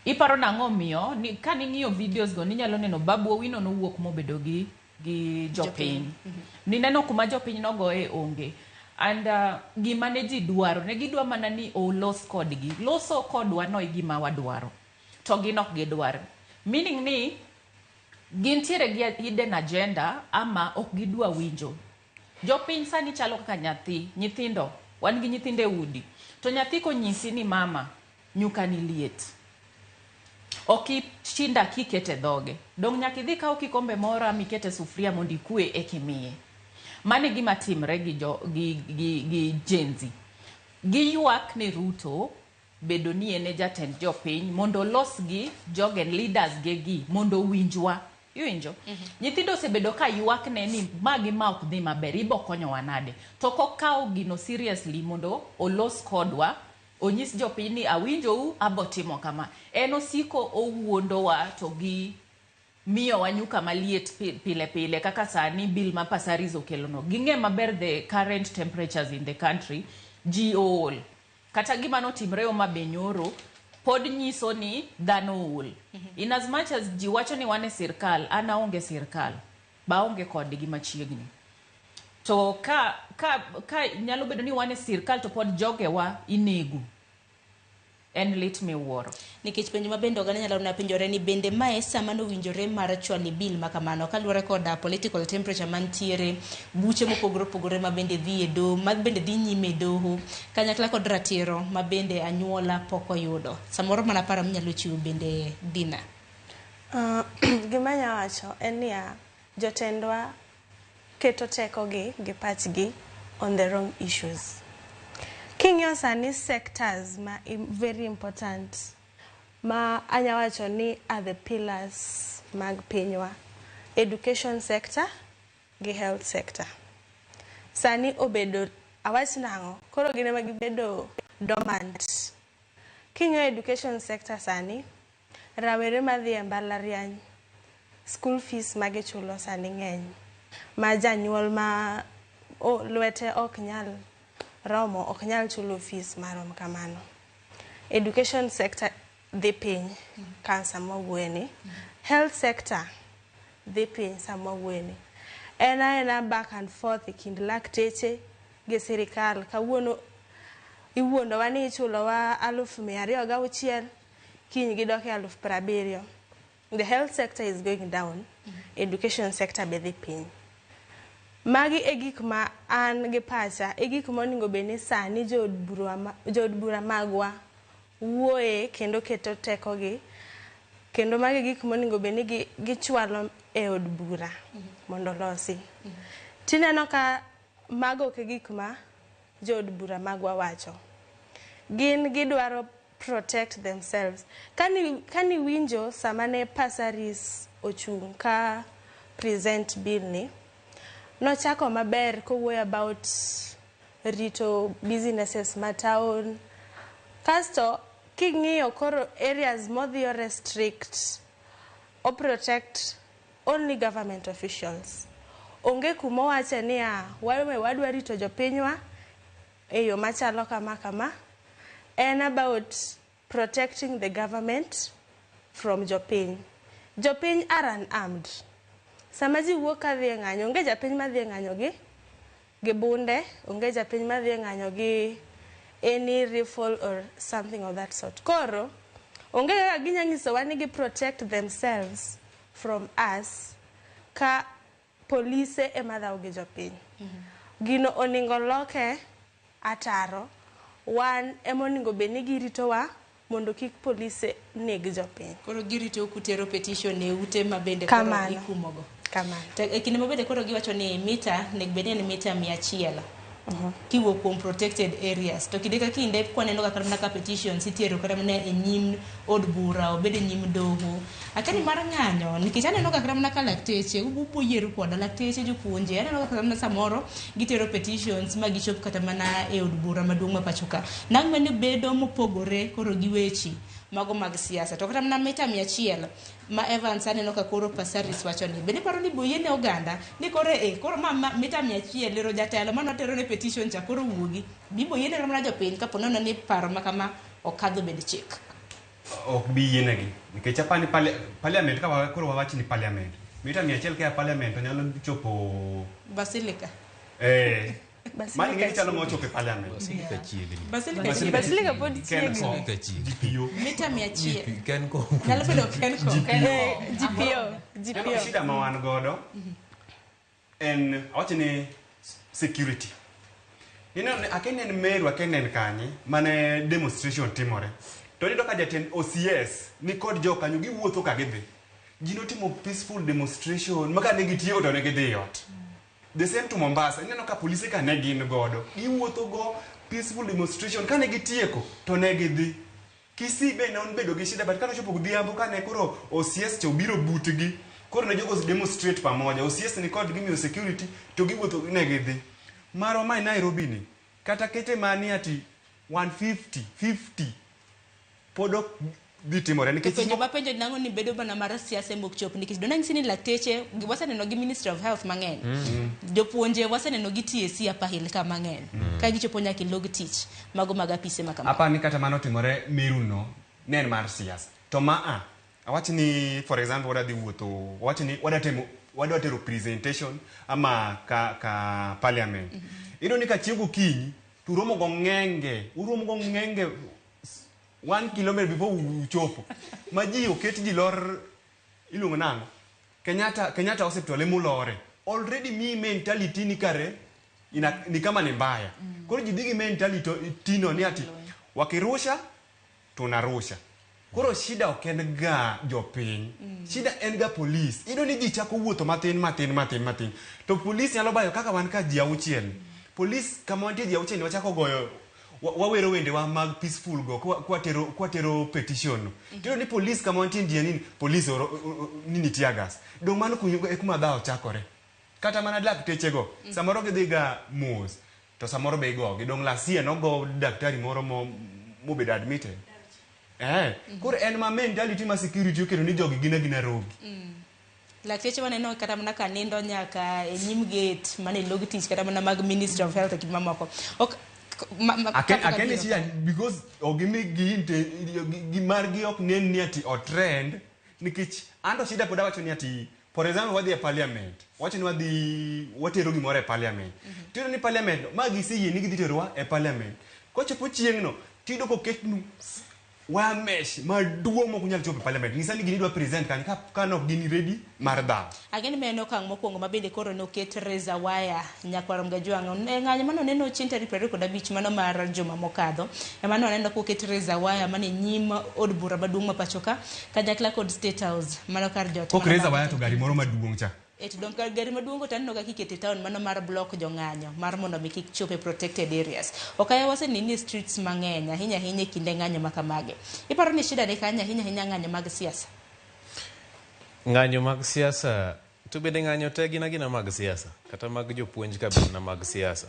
Iparo nang'o miyo, ka ning'iyo videos go, ninyalo neno Babu Owino nowuok mobedo gi jopiny. Nineno kuma jopiny nogoe onge. And gima ne ji dwaro, ne gidwa mana ni olos kodgi. Loso kodwa no gima wadwaro. To ginok gidwaro. Meaning ni, gintiere gi hidden agenda ama ok gidwa winjo. Jopiny sani chalo kaka nyithindo, wan gi nyithinde udi. To nyathi konyisi ni mama, nyuka ni liet. Okichinda kikete dhoge. Dong nyaka idhi kaw kikombe moro mikete sufria mondo ikue ekimiye. Mane gima timre gi Gen Z. Giywak ne Ruto bedo ni ene jatend jopiny mondo los gi jogen leaders gi mondo winjwa. Iwinjo? Nyithindo osebedo ka ywak ne ni magi ma ok dhi maber, ibo konyowa nade. To kokaw gino seriously mondo olos kodwa, onyis jopiny ni awinjou abotimo kama. En osiko owuondowa to gi miyo wanyuka maliet pile pile kaka sani bill ma Pasaris okelono. Ging'e maber the current temperatures in the country, ji ool. Kata gima notimre Homa-Bay nyoro, pod nyiso ni dhano ool. In as much as ji wacho ni wane sirkal, ana onge sirkal, ba onge kodgi machiegni. To ka nyalo bedo ni wane sirkal to pod jogewa inegu. En lit miwuoro. Nikech penjo mabende oganda nyalo na penjore ni bende mae sama nowinjore mar chwali bill makamano kaluwore koda political temperature mantiere, buche mopogore mabende dhi e doho, mabende dhi nyime e doho, kanyakla kod ratiro mabende anyuola pok oyudo. Samoro mana paro mnyalo chiwo bende Dina. Gima nya wacho en ni jotendwa keto teko gi pachgi on the wrong issues. King'yo sani sectors ma very important ma anya wacho ni are the pillars mag pinywa: education sector gi health sector. Sani obedo awach nang'o, koro gine ma gibedo dormant. King'yo education sector sani, rawere madhi e mbalariany, school fees magichulo sani ng'eny, ma janyuol ma lwete ok nyal romo, ok nyal chulo fees marom kamano. Education sector dhi piny kan sama wueni. Health sector dhi piny sama wueni. Ena back and forth kind lakteche gi sirikal. Kawuono iwuondowa ni ichulowa 260,000, kiny gidok e 70,000. The health sector is going down. Education sector be dhi piny. Magi e gik ma an gi pacha, e gik monego beni sani jood bura magwa wuoye kendo keto teko gi, kendo magi gik monego beni gichwalo e od bura mondo losi. Tineno ka mago ke gik ma jood bura magwa wacho. Gin gidwaro protect themselves. Kani winjo samane Pasaris ochung ka present bill ni, no chako maber kowuoyo about rito businesses ma town. Kasto king'iyo koro areas modhiyo restrict or protect only government officials. Onge kumo wache ni wadwa rito jopinywa e yo machalo kama. En about protecting the government from jopiny. Jopiny are unarmed. Sama ji wuok ka dhi e ng'anyo, onge japiny ma dhi e ng'anyo gi bunde, onge japiny ma dhi e ng'anyo gi any rifle or something of that sort. Koro, onge kaka ginya nyisowa ni gi protect themselves from us ka polise ema dhaw gi jopiny. Gino oningo loke ataro, wan emoningo beni giritowa mondo kik polise neg jopiny. Koro girito kutero petition e ute mabende koro ikumogo. Kamano. E kinde mabende koro giwacho ni mita nek bende ni mita 100. kiwuok kuom protected areas to kinde ka kinde kwaneno kaka mana ka petitions itiero kata mana e nyim od bura obed e nyim doho akani mar ng'anyo nikech aneno kaka mana ka lakteche uboyiero koda lakteche jopuonje aneno kaka mana samoro gitero petitions ma gichop kata mana e od bura maduong' ma pacho ka nang'o ni bedo mopogore koro gi wechi mago mag siasa to kata mana mita 100 ma Evans aneno ka koro Pasaris wacho ni bende paro ni boye ne oganda ni koro ma mita 100 lero jatelo mano tero ne petition cha koro wuogi bibo yene ramna jopiny kapo nono ni paro makama okadho bed chik ok bi yienegi nikech apani parliament ka koro wawachi ni parliament mita 100 ka parliament to nyalo chopo Basilica mani ngeni chalo mochopo parliament Basilica pod chiegni GPO mita 100 ken ko nyalo bedo ken ko GPO shida ma wan godo en awacho ni security akenen meru akenen kanyi mane demonstration timore to nido ka jatend OCS ni kod jo kanyo giwuotho ka gidhi gino timo peaceful demonstration maka ne gitieko to ne gidhi ot the same to Mombasa ineno ka polisi ka ne gin godo giwuotho go peaceful demonstration ka ne gitieko to ne gidhi Kisii be non bedo gi shida but kana chopo godhiambo ka ne koro OCS cho biro butgi koro ne jogo demonstrate pamoja OCS ni kod gimiyo security to giwuotho ne gidhi maro mai Nairobi ni kata kete mani ati 150 podok bitimore nikech penjo mapenjo nango ni bedo bana mar siasa mok chop nikech donang sini lakteche waseneno gi Ministry of Health mang'eny jopuonje waseneno gi TSC apa hil ka mang'eny ka gichopo nyaka log tich mago mag apise makama apa ni kata mano timore Meruno nen mar siasa to ma awachi ni for example wadhi wuotho awachi ni wadwa tero presentation ama ka parliament ino ni ka chiego kinyi uromo go ngenge 1 kilometer before uchopo maji oketi ji lor iluongo nango Kenyatta hospital emulore already mi mentality ni kare ni kama ni mbaya koro ji digi mentality tino ni ati wakirusha tunarusha koro shida oken ga jopiny shida en ga police ino ni ji chako wuotho matin to police nyalo bayo kaka wan ka ji auchiel police kama wantie ji auchiel wachako goyo wawero wende wa mag peaceful go kwatero petition tiro ni police kama wantie ndiye nini police nini tiagas dong mano kunyugo ekuma dhao chakore kata mana dakteche go samoro gidhiga mos to samoro be go gidong lasia no go daktari moro mobedo admitted koro en ma mentality ma security okero ni jogi gina rogi lakteche waneno kata mana ka nindo nyaka e nyim gate mane log tich kata mana mag Ministry of Health kit mamoko akene shida because ogimi gi margi ok nen ni ati o trend nikech ando shida poda wacho ni ati for example wadhi e parliament wacho ni watero gimoro e parliament tiro ni parliament magi siyie ni gidhiterowa e parliament kochopo chieng'no tido ko ketnu wamesh maduong' mok nyal chopo e parliament nisani gini dwa present kan kano gini ready mar dhao ageni meno kang mokwongo mabende koro noket Reza Waya nyakwarom Gajwang' ng'anyo mano neno chieng' tarik 25 mano mar juma mokadho emano aneno koket Reza Waya mane nyim od bura maduong' ma pachoka kanyakla kod State House mano kar jot kok Reza Waya to gari moro maduong' cha dong kar gari maduong' taneno ga kikete town mano mar block jong'anyo mar mondo mi kik chope protected areas okaya wasenini streets mang'eny ahinya kinde ng'anyo makamage iparo ni shida ni kanya ahinya ng'anyo mag siasa ng'anyo mag siasa to bende ng'anyo te gina mag siasa kata mag jopuonj kabina mag siasa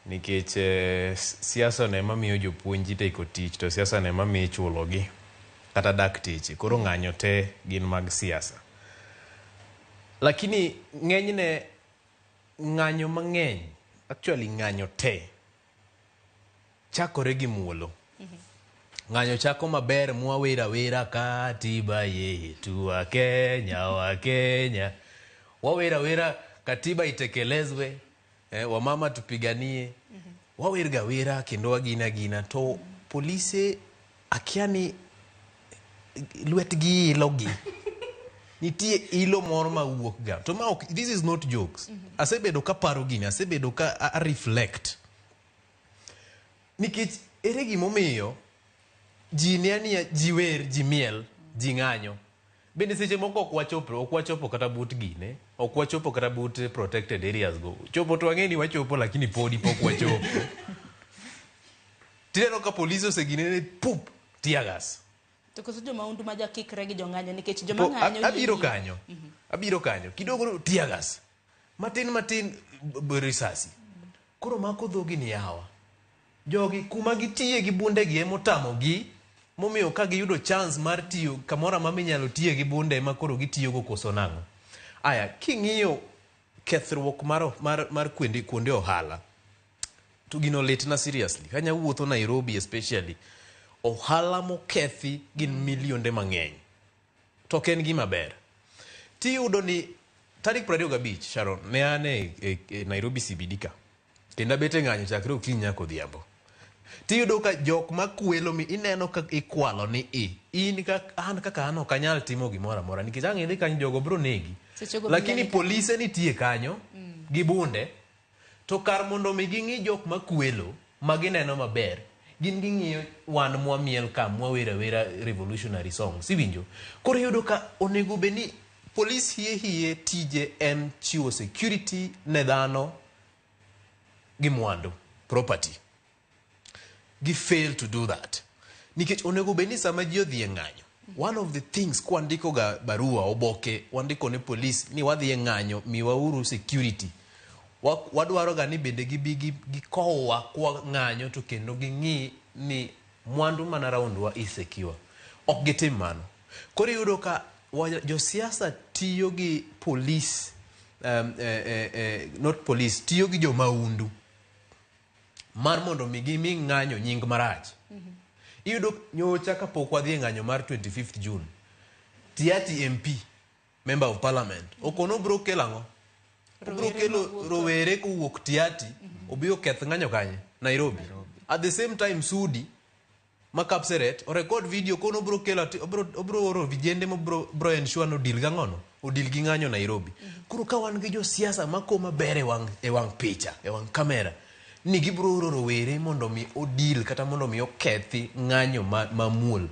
nikech siasa ne mamiyo jopuonji teko tich to siasa ne mamiyo chulogi kata dakteche koro ng'anyo te gin mag siasa lakini ng'enyne ng'anyo mang'eny actually ng'anyo te chakore gi muolo ng'anyo chako maber mwawera katiba yetu wa Kenya wawera katiba itekelezwe wamama tupiganie wawera kendo wagina to polise akiani lwetgi ilogi nitie ilo moro ma wuok ga to ma this is not jokes asebedo ka paro gini asebedo ka reflect nikech ere gimomiyo ji ne ania ji wer ji miel ji ng'anyo bende seche moko ok wachopo kata but gine, ok wachopo kata but protected areas go. Chopo to ang'eni wachopo lakini podi pok wachopo. Tineno ka polisi osegine pup tear gas. To koso joma undu ma jakikre gi jong'anyo nikech joma ng'anyo abiro kanyo kidogo tear gas matin risasi koro mako dhogi ni yawa jogi kuma gitiye gi bunde gi emotamo gi momiyo ka giyudo chance mar tiyo kamora ma minyalo tiye gi bunde ma koro gitiyo go koso nang'o. Aya king'iyo kethruok mar kuonde ohala to gino litna seriously. Kanya wuotho Nairobi especially ohala mokethi gin milionde mang'eny. To ken gima ber. Tiyudo ni tarik 25 Sharon ne ane Nairobi CBD ka. Kenda bete ng'anyo chakre okinyi nyaka odhiambo. Tiyudo ka jok makwelo mi ineno ka ikwalo ni in kaka an ok anyal timo gimoro amora nikech ang' idhi kanyo jogo bro negi. Lakini polise nitie kanyo gi bunde to kar mondo mi ging'i jok makwelo magineno maber gin ging'iyo wan mwamiel ka mwawera revolutionary songs iwinjo. Koro yudo ka onego beni polis hie tije en chiwo security ne dhano gi mwandu property. Gi fail to do that. Nikech onego beni sama ji odhi ng'anyo. One of the things kwandiko ga barua oboke wandiko ne polis ni wadhi ng'anyo miwauru security. Wadwaro ga ni bende gikowa kwa ng'anyo to kendo ging'i ni mwandu mana raundwa insecure. Ok gitim mano. Koro yudo ka josiasa tiyo gi police not police tiyo gi jomaundu mar mondo mi ng'anyo nying marach. Iyudo nyocha kapok wadhi ng'anyo mar 25th June Tiati MP member of parliament okono bro kelango obro kelo rowere kuwuok Tiati obiro keth ng'anyo kanye Nairobi. At the same time Sudi Makapseret o record video kono bro kelo obro oro vijende mo bro ensure no deal gang'ono odil gi ng'anyo Nairobi. Kuro ka wan gi jo siasa makoma bere e wang picha e wang kamera ni gibro oro rowere mondo mi odil kata mondo mi okethi ng'anyo mamuol.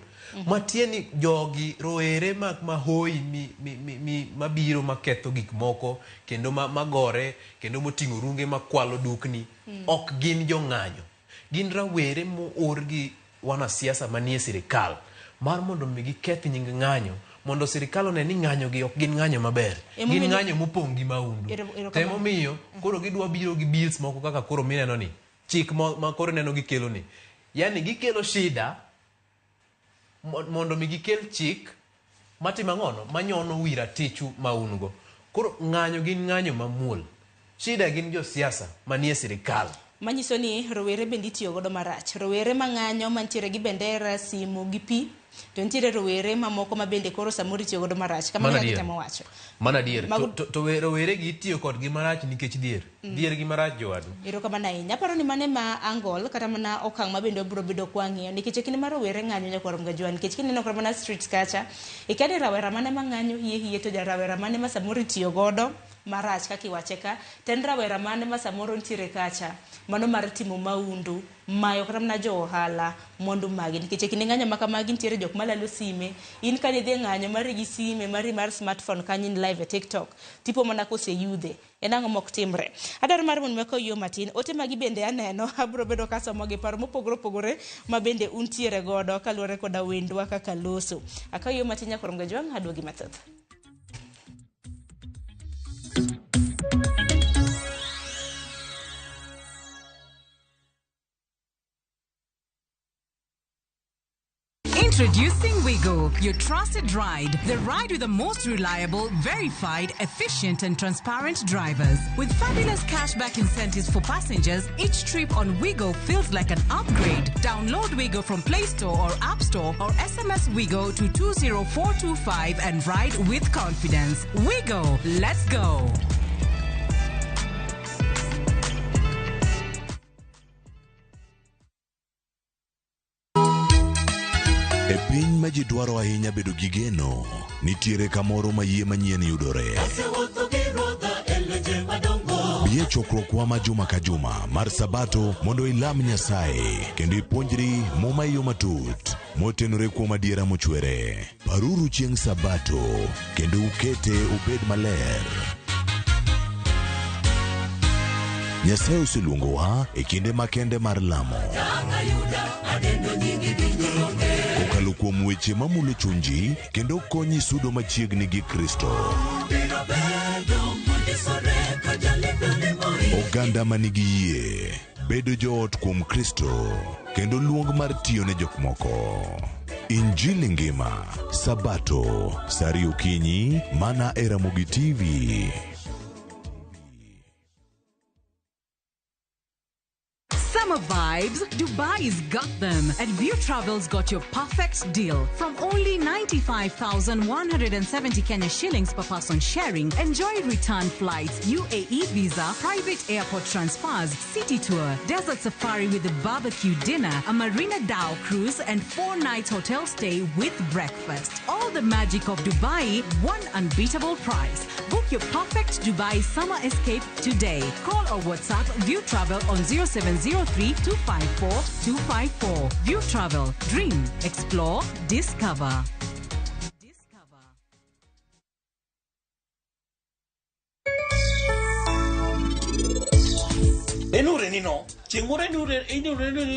Matieni jogi rowere mahoi mabiro maketho gik moko kendo magore kendo moting'o runge makwalo dukni ok gin jo ng'anyo. Gin rawere moor gi wana siasa manie sirikal mar mondo mi gikethi nying ng'anyo mondo sirikal one ni ng'anyo gi ok gin ng'anyo maber. Gin ng'anyo mopong' gi maundu. Temo miyo koro gidwa biro gi bills moko kaka koro mineno ni chik ma koro neno gikelo ni. Yani gikelo shida mondo mi gikel chik matima ng'ono manyono wira tichu maungo. Koro ng'anyo gin ng'anyo mamuol. Shida gin jo siasa manie sirikal. Manyiso ni rowere bende itiyo godo marach. Rowere mang'anyo mantiere gi bendera, simu gi pi. To ntiere rowere mamoko ma bende koro samoro itiyo godo marach. Kama ng'ato temo wacho. Mana dier. To rowere gi itiyo kod gi marach nikech dier. Dier gi marach jowadu. Ero kama na inya. Aparo ni mane ma angol kata mana okang' ma bende obro bedo kwang'iyo. Nikech kini ma rowere ng'anyo nyakwarom gajua. Nikech kini neno kama na streets kacha. Ikane rawera mane ma ng'anyo hie to rawera mane ma samoro itiyo godo marach kaki wacheka. Ten rawera mane ma samoro ntiere kacha. Mano mar timo maundu mayo kata mana jo ohala mondo magi nikech kinde ng'anyo maka magi ntiere jok malalo sime in ka dhi ng'anyo mari gi sime mari mar smartphone kanyin live e TikTok tipo mana kose yudhe en ang'o mok timre. Adar mar mon meko yo matin ote magi bende aneno abro bedo kasomo gi paro mopogore ma bende untiere godo kaluwore koda wendwa kaka loso akayo matin nyakorom gajwang adwogi mathoth. Introducing Wigo, your trusted ride. The ride with the most reliable, verified, efficient and transparent drivers. With fabulous cashback incentives for passengers, each trip on Wigo feels like an upgrade. Download Wigo from Play Store or App Store or SMS Wigo to 20425 and ride with confidence. Wigo, let's go. E piny ma ji dwaro ahinya bedo gi geno, nitiere kamoro ma yie manyien yudore. Bie chokruokwa ma juma ka juma mar Sabato mondo ilam Nyasaye kendo ipuonjri muma yo matut motenore kuom adiera mochwere. Paruru chieng' Sabato kendo ukete obed maler. Nyasaye oseluongowa e kinde makende mar lamo. Kokalo kuom weche mamulo chunji kendo konyi sudo machiegni gi Kristo. Oganda manigi yie bedo joot kuom Kristo kendo luong mar tiyo ne jok moko. Injili ngima, Sabato, sari okinyi, mana e Ramogi TV. Summer vibes, Dubai's got them, and View Travel's got your perfect deal. From only 95,170 Kenya shillings per person sharing, enjoy return flights, UAE visa, private airport transfers, city tour, desert safari with a barbecue dinner, a Marina Dow cruise, and 4 nights hotel stay with breakfast. All the magic of Dubai, one unbeatable price. Book your perfect Dubai summer escape today. Call or WhatsApp View Travel on 0703-254-254. View Travel. Dream. Explore. Discover. Enure nino, chengore enure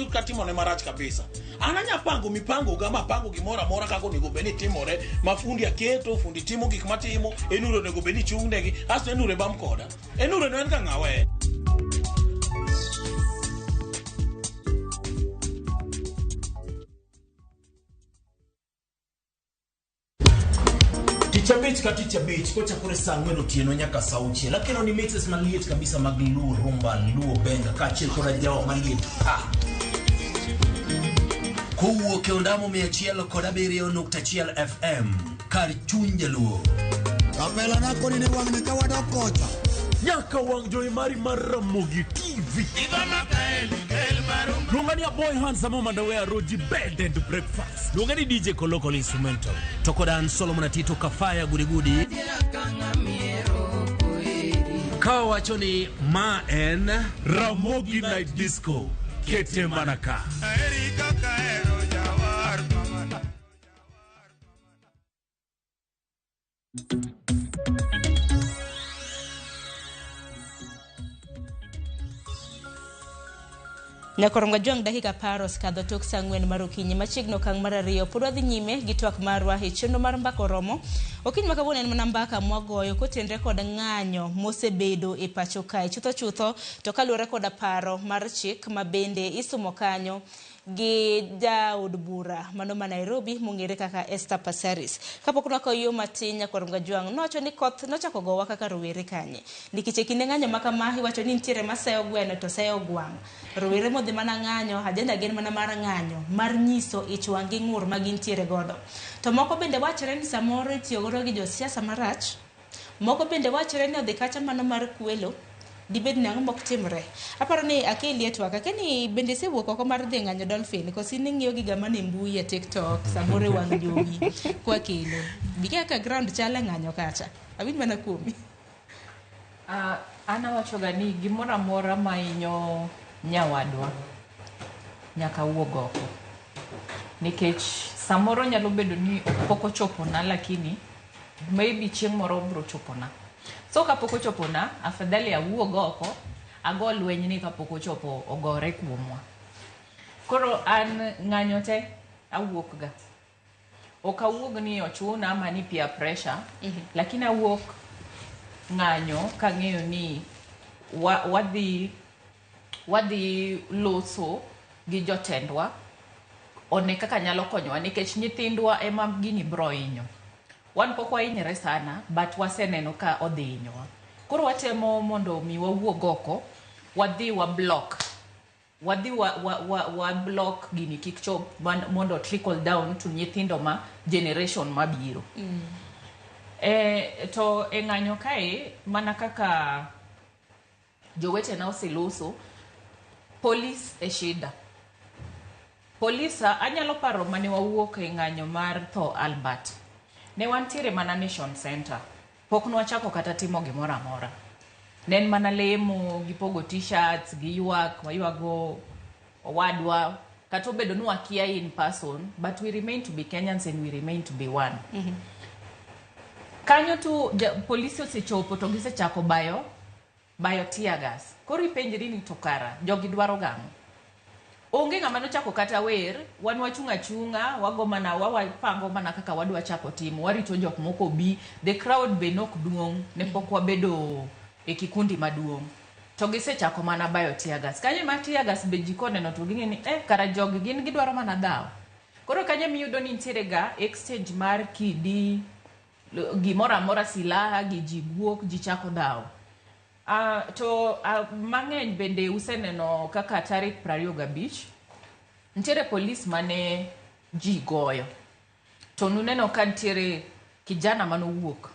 katimone marach kabisa. Ananya pango mipango gama pango gimora mora kako nego beni timore, mafundi aketo, fundi timo gik matimo, enure nego beni chungnegi, aso enure bam koda. Enure no en ka ngawe. Ticha beach kocha kure sangweno tieno nyaka sauchi lakini ni mixes maliet kabisa maglu rumba luo benga kachil kora jao maliet kuwo ke ondamo 107.1 FM kar chunje luo Kapela nako ni wang ni kawada kocha nyaka wang joy mari Ramogi TV Lungani a boy handsome underwear roji bed and breakfast. Lungani DJ Kolokolo instrumental. Tokodan Solomon Atito Kafaya gudi. Kawa wachoni ma en Ramogi Night Disco. Kete Manaka. Nyakoronga jong dakika paros kadho tok sangwen marokinyi machigno kang marariyo podwa dhi nyime gi twak marwa e chenro mar mbaka romo okinyi makawuono en mana mbaka mwagoyo kotenre kod ng'anyo mosebedo e pacho kae chutho to kaluwore kod paro mar chik mabende isumo kanyo gi jaod bura mano ma Nairobi mong'ere kaka Esther Passaris. Kapok nwakoyo matin Nyakoronga jwang nowacho ni koth nochako gowa kaka rowere kanye nikech kinde ng'anyo makama iwacho ni nitiere maseyo gweno to seyo gwang'. Rowere modhi mana ng'anyo ajenda gen mana mar ng'anyo mar nyiso ich wang' gi ng'ur ma gintiere godo. To moko bende wachore ni samoro itiyo godo gi josiasa marach. Moko bende wachore ni odhi kacha mano mar kwelo dibed nang'o mok timre. Aparo ni akili etwaka keni bende sewuok oko mar dhi ng'anyo Dolphin kosi ni ng'iyo gi gama ne mbui ya TikTok samoro wang' jogi kwa kelo bige ka ground chala ng'anyo kacha awin mana kuomi. Ana wachoga ni gimora mora mainyo nyawadwa nyaka wuog oko nikech samoro nyalo bedo ni pok ochopona lakini maybe chieng' moro bro chopona. So kapok ochopona afadhali awuog oko ago lweny ni kapok ochopo ogore kuomwa. Koro an ng'anyo te awuok ga. Ok awuog ni ochuna ama ni peer pressure lakini awuok ng'anyo kang'eyo ni wadhi loso gi jotendwa one kaka nyalo konyowa nikech nyithindwa ema gini bro hinyo. Wan pok wahinyre sana but waseneno ka odhi hinyowa. Koro watemo mondo mi wawuog oko wadhi wa block gini kik chop mondo trickle down to nyithindo ma generation mabiro. To ng'anyo kae mana kaka jowete na oseloso police e shida. Polisa anyalo paro mane wawuok e ng'anyo mar tho Albert. Ne wantiere mana Nation Center. Pok nwachako kata timo gimora mora. Nen mana lemo gi pogo t-shirts gi ywak waywago owadwa Kato bedo nu akia in person, but we remain to be Kenyans and we remain to be one. Kanyo tu polisi osechopo to gisechako bayo tear gas. Koro ipenjri ni tokara, jogi dwaro gamo. Onge ng'ama nochako kata wer, wan wachunga chunga, wago mana wapango mana kaka wadwa chako timo, warito jok moko bi, the crowd be nok duong, ne pok wabedo e kikundi maduong. To gisechako mana bayo tear gas. Kanye ma tear gas be jikone no to gini kara jogi gin gidwaro mana dhaw. Koro kanye miyudo ni ntiere ga exchange mar kidi gimora mora silaha gi jiguok ji chako dhaw. Mang'eny bende useneno kaka tarik 25 ntiere polis mane ji goyo. To nuneno ka ntiere kijana manowuok.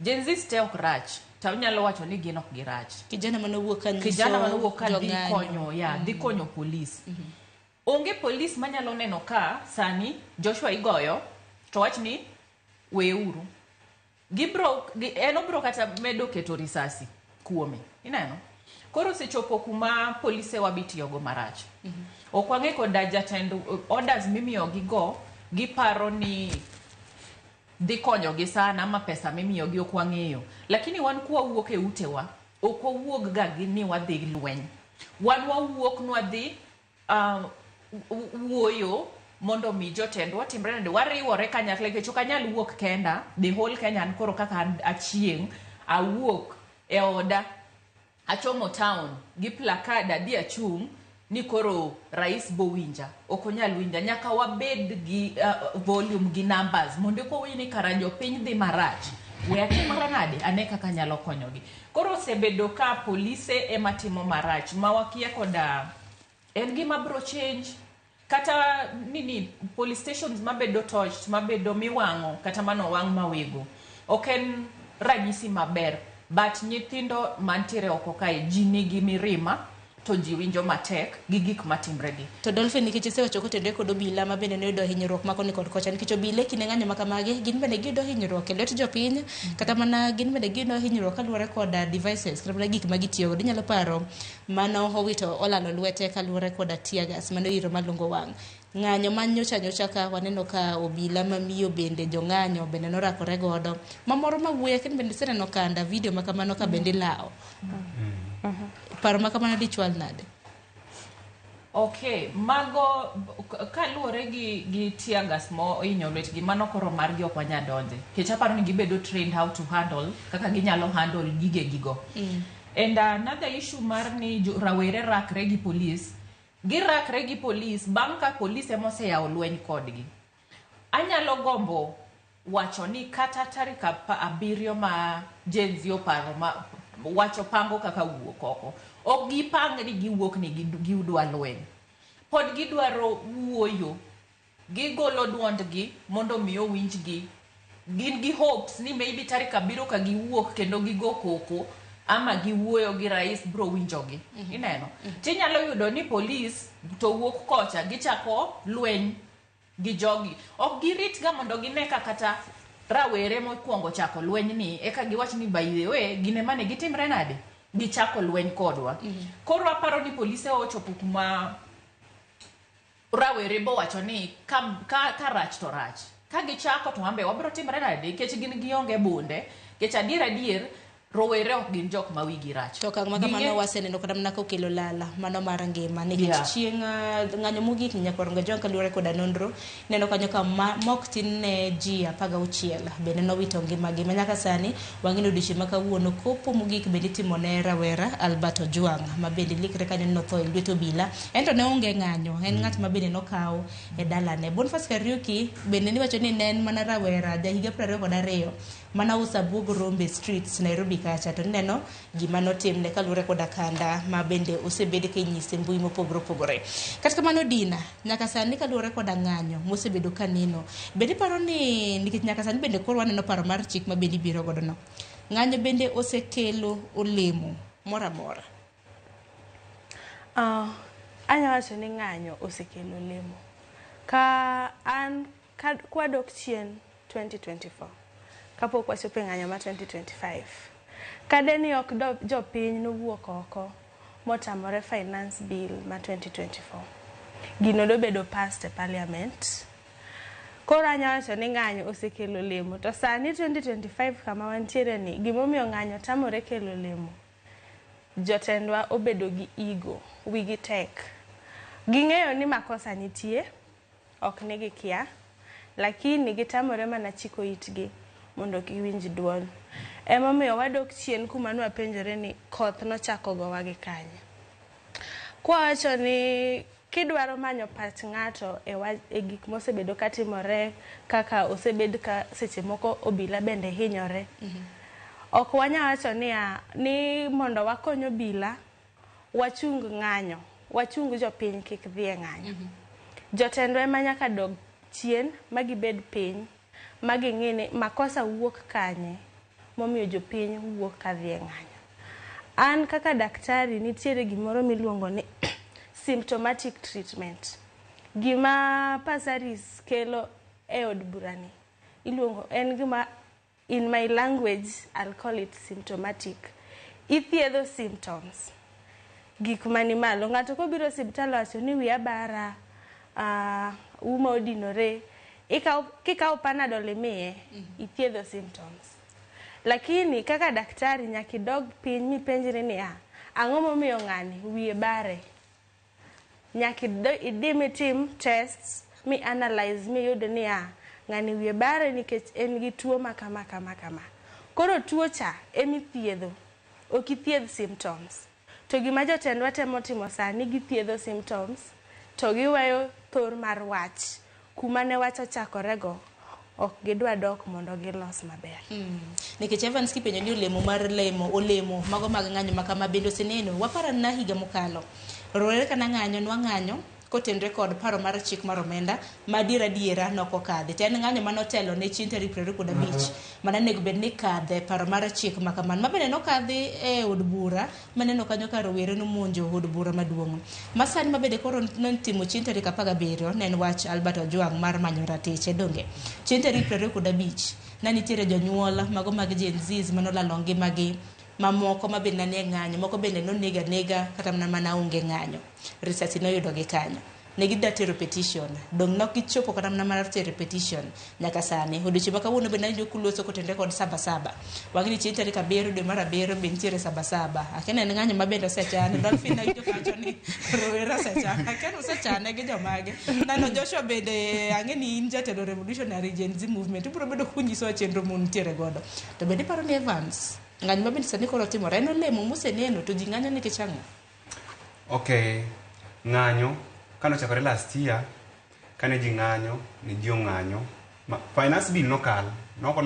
Gen Z ste ok rach. Tanyalo wacho ni gin ok girach. Kijana manowuok ka dhi konyo, dhi konyo polis. Onge polis manyalo neno ka sani Joshua igoyo to wach ni weuru. Obro kata medo keto risasi kuome. Ineno? Koro sechopo kuma polise wabitiyogo marach. Okwange koda jatend orders mimiyo gigo, giparo ni dhi konyogi sana ama pesa mimiyogi okwang'eyo. Lakini wan kuwa wuok e utewa, okowuok ga ni wadhi lweny. Wan wawuok nwadhi wuoyo mondo mi jotendwa timre nade wariwore kanyakla kecho kanyal wuok kenda the whole Kenyan koro kaka achieng awuok e oda achomo town gi placard adi achung ni koro rais bowinja okonyal winja nyaka wabed gi volume gi numbers mondo ko wini karajo piny dhi marach we atimre nade ane kaka nyalo konyogi. Koro sebedo ka polise ematimo marach mawakia koda en gima bro change kata nini police stations mabedo touched mabedo miwango kata mano wang mawego oken ranyisi maber but nyithindo mantiere oko kae ji nigi mirima to ji winjo matek gi gik matimregi. To Dolphin nikech isewacho kotende kod obila ma bende noyudo hinyruok makoni kod kocha nikech obila kinde ng'anyo makamagi gin bende giyudo hinyruok e lwet jopiny kata mana gin bende giyudo hinyruok kaluwore koda devices kata mana gik ma gitiyogo. Inyalo paro mano owito olalo lwete kaluwore koda tear gas mano iro malungo wang'. Ng'anyo manyocha ka waneno ka obila mamiyo bende jong'anyo bende norakore godo mamoro mawuoye ken bende seneno kanda video makamano ka bende lao. Paro makamano dichwal nade? Okay, mago kaluwore gi tear gas mo inyo lwetgi mano koro margi ok wanyadonje. Kech aparo ni gibedo trained how to handle kaka ginyalo handle gige gigo. And another issue mar ni rawere rakre gi police. Girakre gi police bang' ka police emoseyawo lweny kodgi. Anyalo gombo wacho ni kata tarik 7 ma Gen Z oparo ma wacho pango kaka wuok oko. Ok gipang ni giwuok ni giudwa lweny. Pod gidwaro wuoyo. Gigolo duondgi mondo miyo winjgi. Gin gi hopes ni maybe tarik 7 ka giwuok kendo gigo koko ama giwuoyo gi rais bro winjogi. Ineno? Tinyalo yudo ni police to wuok kocha gichako lweny gi jogi. Ok girit ga mondo gine kata rawere mokwongo chako lweny ni eka giwach ni by the way gine mane gitimre nade gichako lweny kodwa. Koro aparo ni polise ochopo kuma rawere bo wacho ni ka rach to rach. Ka gichako to ambe wabro timre nade kech gin gionge bunde kech adier rowere ok gin jok ma wigi rach. To kang makamano waseneno kata mana kokelo lala mano mar ngima nikech chieng' ng'anyo mogik ni Nyakoronga Jong kaluwore koda nonro neno kanyo ka mok tin ne ji 16 bende nowito ngimagi manyaka sani wang'ino odiochieng' ma kawuono kopo mogik bende timone rawera Albert Ojwang ma bende likre kanyo notho e lwet obila ento ne onge ng'anyo en ng'at ma bende nokaw e dalane. Boniface Kariuki bende niwacho ni ne en mana rawera jahiga 22 mana usa buog Rombe Streets Nairobi kacha to neno gima notimne kaluwore koda kanda ma bende osebed ka inyise mbui mopogore opogore. Kata kamano Dina nyaka sani kaluwore koda ng'anyo mosebedo kanino bende paro ni nikech nyaka sani bende koro waneno paro mar chik ma bende biro godo no ng'anyo bende osekelo olemo moramora. Anya wacho ni ng'anyo osekelo olemo ka an kwadok chien 2024 kapok wachopo ng'anyo ma 2025 kadeni ok jopiny nowuok oko motamore finance bill ma 2024 gino dobedo passed e parliament. Koro anyawacho ni ng'anyo osekelo lemo. To sani 2025 kama wantiere ni, gimomiyo ng'anyo tamore kelo lemo. Jotendwa obedo gi ego, wigi tek. Ging'eyo ni makosa nitie, ok ni gikia, lakini gitamore mana chiko itgi mondo giwinj duol. Emomiyo wadok chien kuma nwapenjore ni koth nochako gowa gi kanye. Kwawacho ni kidwaro manyo pach ng'ato e gik mosebedo katimore, kaka osebed ka seche moko obila bende hinyore. Ok wanyawacho ni mondo wakony obila, wachung ng'anyo, wachung jopiny kik dhi e ng'anyo. Jotendwa ema nyaka dog chien, magibed piny, maging'i ni makosa wuok kanye, momiyo jopiny wuok ka dhi e ng'anyo. An kaka daktari nitiere gimoro miluongo ni symptomatic treatment. Gima Pasaris kelo e od burani iluongo en gima, in my language I'll call it symptomatic. Ithiedho symptoms. Gik mani malo. Ng'ato kobiro osiptal wacho ni wiya bara, uma odinore, kikawo Panadol imiye, ithiedho symptoms. Lakini kaka daktari nyaka idog piny mipenjri ni ang'o momiyo ng'ani wiye bare. Nyaka idhi mitim tests, mi analyze, mi yud ni ng'ani wiye bare nikech en gi tuo ma kama kama kama. Koro tuo cha emithiedho, ok ithiedh symptoms. To gima jotendwa temo timo sani, githiedho symptoms, to giweyo thor mar wach. Kuma ne wach ochakorego, ok gidwa dok mondo gilos maber. Nikech Evans kipenjo ni olemo mago mag ng'anyo makama bendo seneno, wapara na higa mokalo. Rowere kana ng'anyo nwang'anyo kotenre kod paro mar chik mar omenda diera noko kadhe. To en ng'anyo manotelo ne chinte 25 mananego bed ni kadhe paro mar chik makaman. Mabende nokadhi e od bura maneno kanyo ka rowere nomonjo od bura maduong'. Masani mabende koro notimo chinte 17 ne en wach Albert Ojwang mar manyo ratiche donge. Chinte 25 nanitiere jonyuola mago mag Gen Z manolalo ngimagi. Mamoko mabende ne ng'anyo, moko bende nega kata mana onge ng'anyo. Risasi noyudo gi kanyo. Negida tero petition. Dong nok gichopo kata mana tero petition nyaka sani. Odiochieng' ma kawuono bende jo kuloso kotende kod Sabasaba. Wang'ni chieng' tarik 7 dwe mar 7 bende nitiere Sabasaba. Akene en ng'anyo mabende osechane. Dolphin na jo pacho ni rowere osechane. Akene osechane gi jomage. Nano Joshua bende ang'eni in jatelo Revolutionary Gen Z movement. Ibiro bedo kunyiso chenro mun nitiere godo. To bende paro ni Evans ng'anyo mabende sani koro timore en olemo moseneno to ji ng'anyo nikech ang'o? Okay, ng'anyo kanochakore last year kane ji ng'anyo ne ji ong'anyo finance bill nokale jogo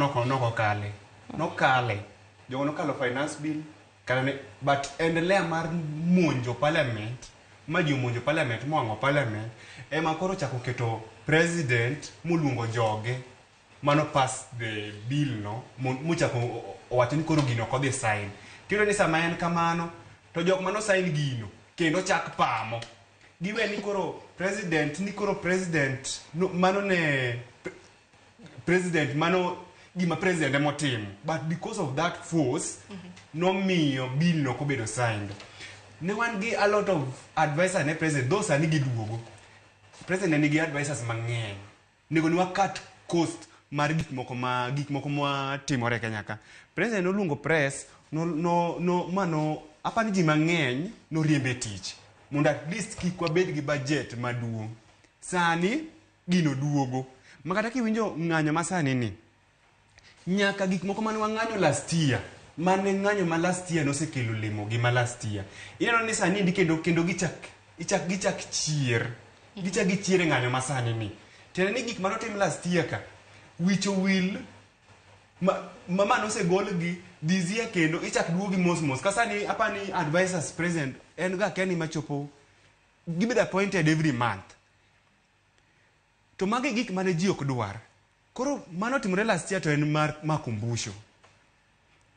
nokalo finance bill kane but endelea mar monjo parliament ma ji monjo parliament moang'o parliament ema koro chako keto president moluongo joge mano pass the bill no muchako owacho ni koro gino kodhi sign. Tiyudo ni sama en kamano to jok mano sign gino kendo chak pamo. Giwe ni koro president no, mano ne president mano gima president emotim. But because of that force no miyo bill no kobedo signed. Ne wan gi a lot of advisors ne president those are nigi duogo. President nigi advisors mang'eny. Nego ni wakat cost mar gik moko ma timore Kenya ka. President noluongo press mano apani ji mang'eny no riembe tich mondo at least kik wabed gi budget maduong'. Sani gino duogo makata kiwinjo ng'anyo masani ni nyaka gik moko mane wang'anyo last year mane ng'anyo ma last year nosekelo lemo gi ma last year ineno ni sani ndi kendo gichak chier ng'anyo masani ni tena ni gik manotim last year ka wicho will mama no se gol gi this year kendo ichak duogi mos kasani apani advisors president en ga keni machopo give the appointed every month to mage gik mane ji ok dwar koro mano timore last year to en makumbusho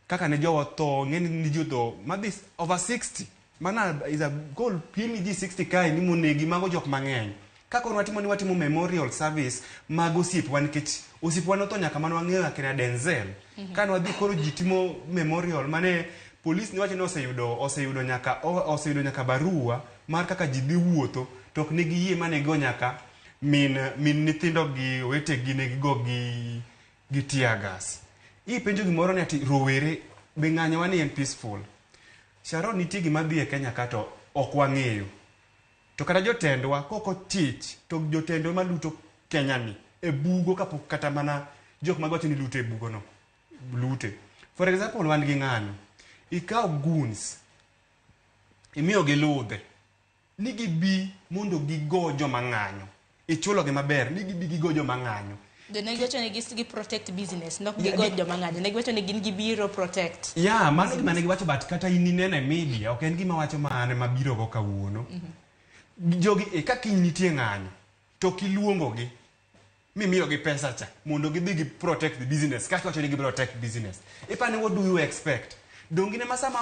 kaka ne jowo tho ng'eni ni jo tho madis over 60 mana is a goal pili ji 60 kai ni monegi mago jok mang'eny kaka watimo memorial service mag osiepwa nikech osiepwa notho nyaka mano wang'eyo akina Denzel kane wadhi koro ji timo memorial mane police ni wacho ni oseyudo nyaka barua mar kaka ji dhi wuotho tok nigi yie mane go nyaka min nyithindo gi wete gi ne go gi tear gas. Penjo gimoro ni ati rowere be ng'anyo wani en peaceful. Sharon, nitie gima dhi e Kenya ka to ok wang'eyo. To kata jotendwa koko tich to jotendwa maluto Kenya ni e bugo kapok kata mana jok magocho ni lute e bugo no lute. For example, wan gi ng'anyo ikaw goons imiyo gi ludhe ni gibi mondo gigo joma ng'anyo ichulo gi maber ni gibi gigo joma ng'anyo. Ne giwacho ni gi protect business, nok gigo joma ng'anyo. Ne giwacho ni gin gibiro protect. Yeah, mano gima ne giwacho, but kata in inene media ok en gima wacho mane mabiro go kawuono. Jogi ka kiny nitie ng'anyo to kiluongo gi mimiyo gi pesa cha mondo gidhi gi protect the business. Kaka wacho ni gi protect business. Ipani what do you expect? Dongine masama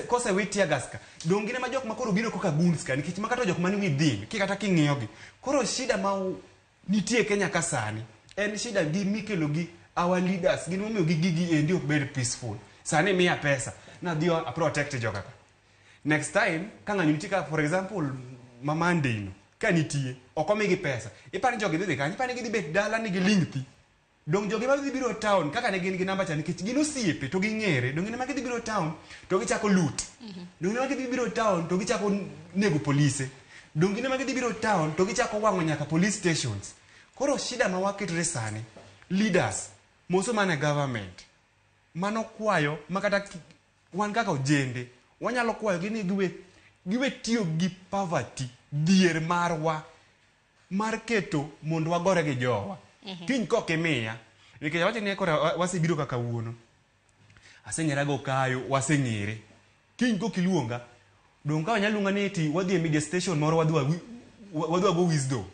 kose witia gaska. Dongine ma jok makoro biro koka goons ka nikech makato jok mani within kikata king'iyo gi. Koro shida ma nitie Kenya kasani en shida gi mikelo gi our leaders gin momiyo gi gigi endi ok bed peaceful. Sani miya pesa na dio a protect joka. Next time ka ng'anyo nitie ka, for example, mamandino ka nitie okomi gi pesa ipani jogi dhi kanyo ipani gi bet dala ni gi lingthi. Dong jogi ma dhi biro town kaka ne gin gi namba cha nikech gin osiepe to ging'ere. Dong ne ma gidhi biro town to gichako loot. Dong ne ma gidhi biro town to gichako nego polise. Dong ne ma gidhi biro town to gichako wang'o nyaka police stations. Koro shida ma waketre sani leaders moso mane government mano kwayo makata wan kaka ojende wanyalo kwayo gini giwe tiyo gi poverty dhier marwa mar keto mondo wagore gi jowa. Kiny koke miya nikech wacho ni kora wasebiro kaka wuono aseng'era go kayo waseng'ere kiny kokiluonga dong ka wanyalunga ni ti wadhi e media station moro wadwa go wisdom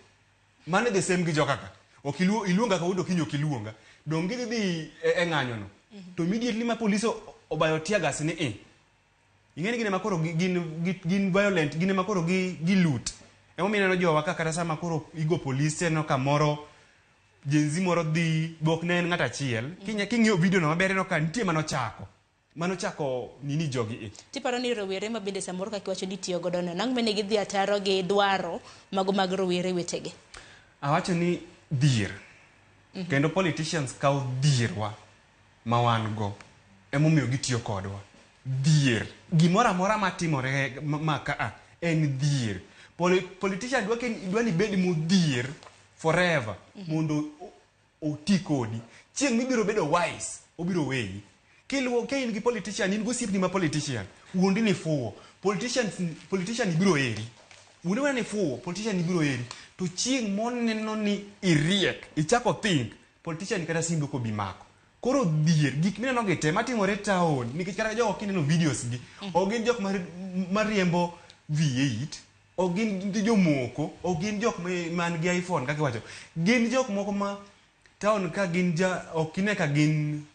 mane the same gi joka ka iluonga ka wudo kinyo kiluonga dong gidhi e ng'anyo no to immediately ma police obayo tear gas ni ing'eni gine makoro gin violent gine makoro gi loot emo mineno jowa ka kata sama koro igo police no kamoro jenzi moro dhi bok ne en ng'at achiel king'iyo video no maber no ka nitie manochako nini jogi tiparo ni rowere ma bende samoro kaka wacho ni tiyo godo no nang' mene gidhi ataro gi dwaro mago mag rowere wetege. Awacho ni dhier kendo politicians kaw dhierwa ma wan go emomiyo gitiyo kodwa. Dhier gimoro amora matimore maka en dhier. Politician dwa ni bed modhier forever mondo oti kodi. Chieng' mibiro bedo wise obiro weyi. Kiluwo kain gi politician in go sipni ma politician wuondi ni fuwo politician ibiro eri wuondi wana ni fuwo politician ibiro eri to chieng' moneno ni iriek ichako think politician kata simbo ko bimako. Koro dhier gik mineno gi te matimore town nikech kata jogo kineno videos gi ogin jok mariembo V8 ogin jomoko ogin jok man gi iPhone kaka wacho gin jok moko ma town ka gin okine ka gin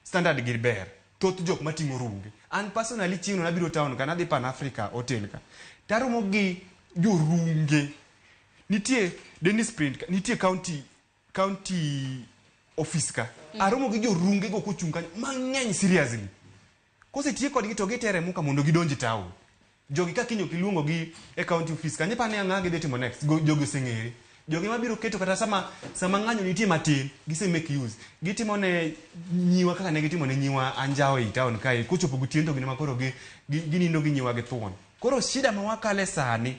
standard gir ber thoth jok mating'o runge. An personally chieng'no nabiro town ka nadhi Pan Africa hotel ka taromo gi jorunge. Nitie Dennis Print nitie county office ka aromo gi jorunge go kochung' kanyo mang'eny seriously. Kosetie kodgi to gitere muka mondo gidonji town. Jogi ka kinyo kiluongo gi e county office ka nyepane ang'a gidhi timo next jogi oseng'ere. Jogi mabiro keto kata sama ng'anyo nitie matin gise make use gitimo ne nyiwa kaka ne gitimo ne nyiwa anjao e town kae kochopo gutiendo gine makoro ginindo gi nyiwa gi thuon. Koro shida ma wakale sani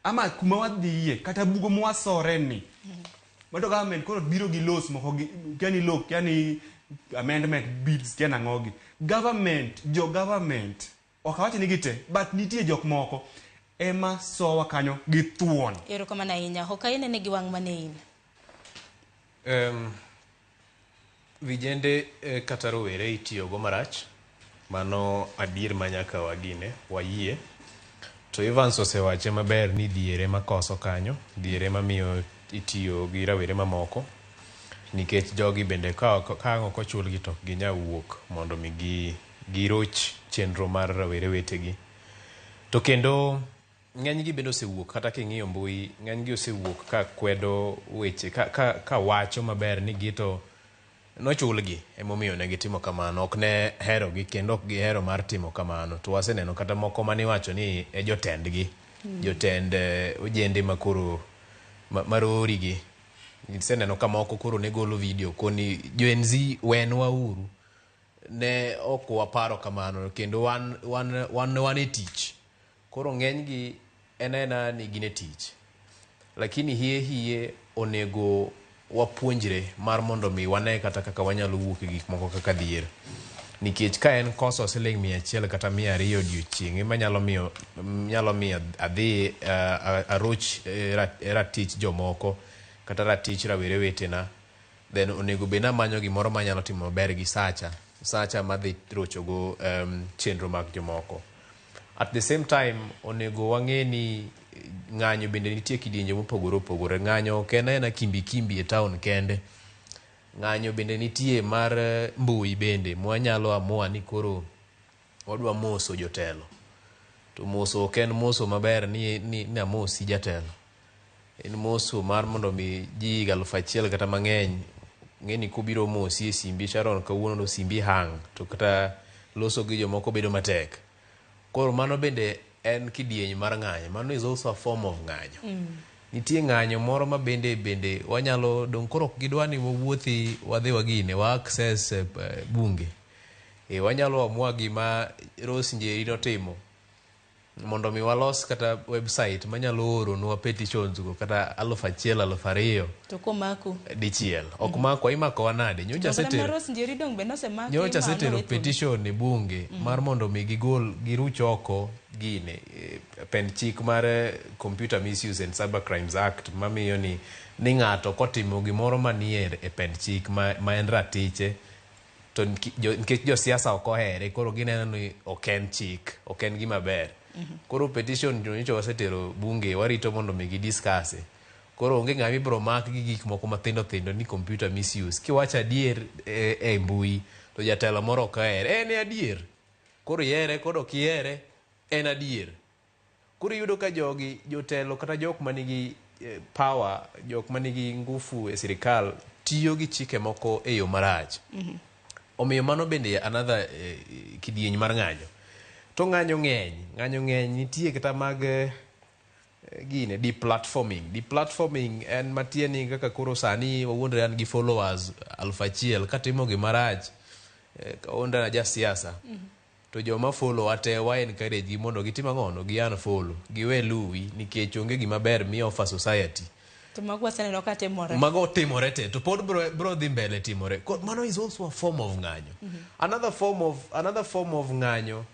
ama kuma wadhiye kata bugo mwasore ni mato government koro biro gi laws moko yani amendment bills kiana ng'ogi government okawache ni gite but nitie jok moko ema sowa kanyo gi thuon. Ero kama na inya hokaine ne giwang' mane in vijende kata rowere itiyo go marach mano adier manyaka wagine wayie. To Evans osewache maber ni dhiere makoso kanyo dhiere mamiyo itiyo gi rawere mamoko nikech jogi bende ka ok ochulgi to ginya wuok mondo mi giroch chenro mar rawere wetegi. To kendo ng'enygi bende osewuok kata king'iyo mbui ng'enygi osewuok ka kwedo weche ka wacho maber ni gito nochulgi emomiyo ne gitimo kamano ok ne herogi kendo ok gihero mar timo kamano. To waseneno kata moko mani wacho ni e jotendgi jotend ojende makoro marorigi iseneno ka moko koro ne golo video koni Gen Z wenwa uru ne ok waparo kamano kendo wan e tich koro ng'enygi enena ni gin e tich lakini hie onego wapuonjre mar mondo mi wane kata kaka wanyalo wuok e gik moko kaka dhier nikech ka en koso siling 100 kata 200 odiochieng' manyalo miyo adhi aroch ratich jomoko kata ratich rawere wetena then onego bed namanyo gimoro manyalo timo maber gi sacha madhi rochogo chenro mag jomoko. At the same time onego wang'e ni ng'anyo bende nitie kidienje mopogore opogore. Ng'anyo ok en kimbi e town kende. Ng'anyo bende nitie mar mbui bende mwanyalo amua ni koro wadwa moso jotelo. To moso ok en moso maber ni amosi jatelo. En moso mar mondo mi ji 1,000 kata mang'eny ng'eni kubiro mosi e simbi Sharon kawuono simbi hang to kata loso gi jomoko bedo matek. Koro mano bende en kidieny mar ng'anyo. Mano is also a form of ng'anyo. Nitie ng'anyo moro ma bende wanyalo dong koro gidwa ni wawuothi wadhi wagine wa access bunge. Wanyalo amua gima Rose Njeri notimo mondo mi walos kata website manyalo oro nwa petitions go kata 1,000 2,000 to komako dichiel ok mako imako wanade nyocha setero petition e bunge mar mondo mi gigol giruch oko gine pen chik mar Computer Misuse and Cyber Crimes Act mamiyo ni ng'ato kotimo gimoro manie e pen chik ma en ratiche to nikech jo siasa ok ohere koro gineno ni ok en chik ok en gima ber. Koro petition nyocha wasetero bunge warito mondo mi gidiscuss. Koro onge ng'ami bro mak gi gik moko mathindo ni computer misuse. Kiwacho adier e mbui to jatelo moro ok ohere en adier. Koro yere kod ok yere en adier. Koro yudo ka jogi jotelo kata jok manigi power jok manigi ngufu e sirikal tiyo gi chike moko e yo marach. Omiyo mano bende another kidieny mar ng'anyo. To ng'anyo ng'eny nitie kata mag gine deplatforming en matieni kaka koro sani wawuondre an gi followers 1,000 katimo gimarach kaonda na jasiasa to joma follow ate wa encourage gi mondo gitim ang'ono gi unfollow giwe luwi nikech onge gima ber miyo for society to magwa sene no katemore mago timore te to pod bro dhi mbele timore. Mano is also a form of ng'anyo. Another form of ng'anyo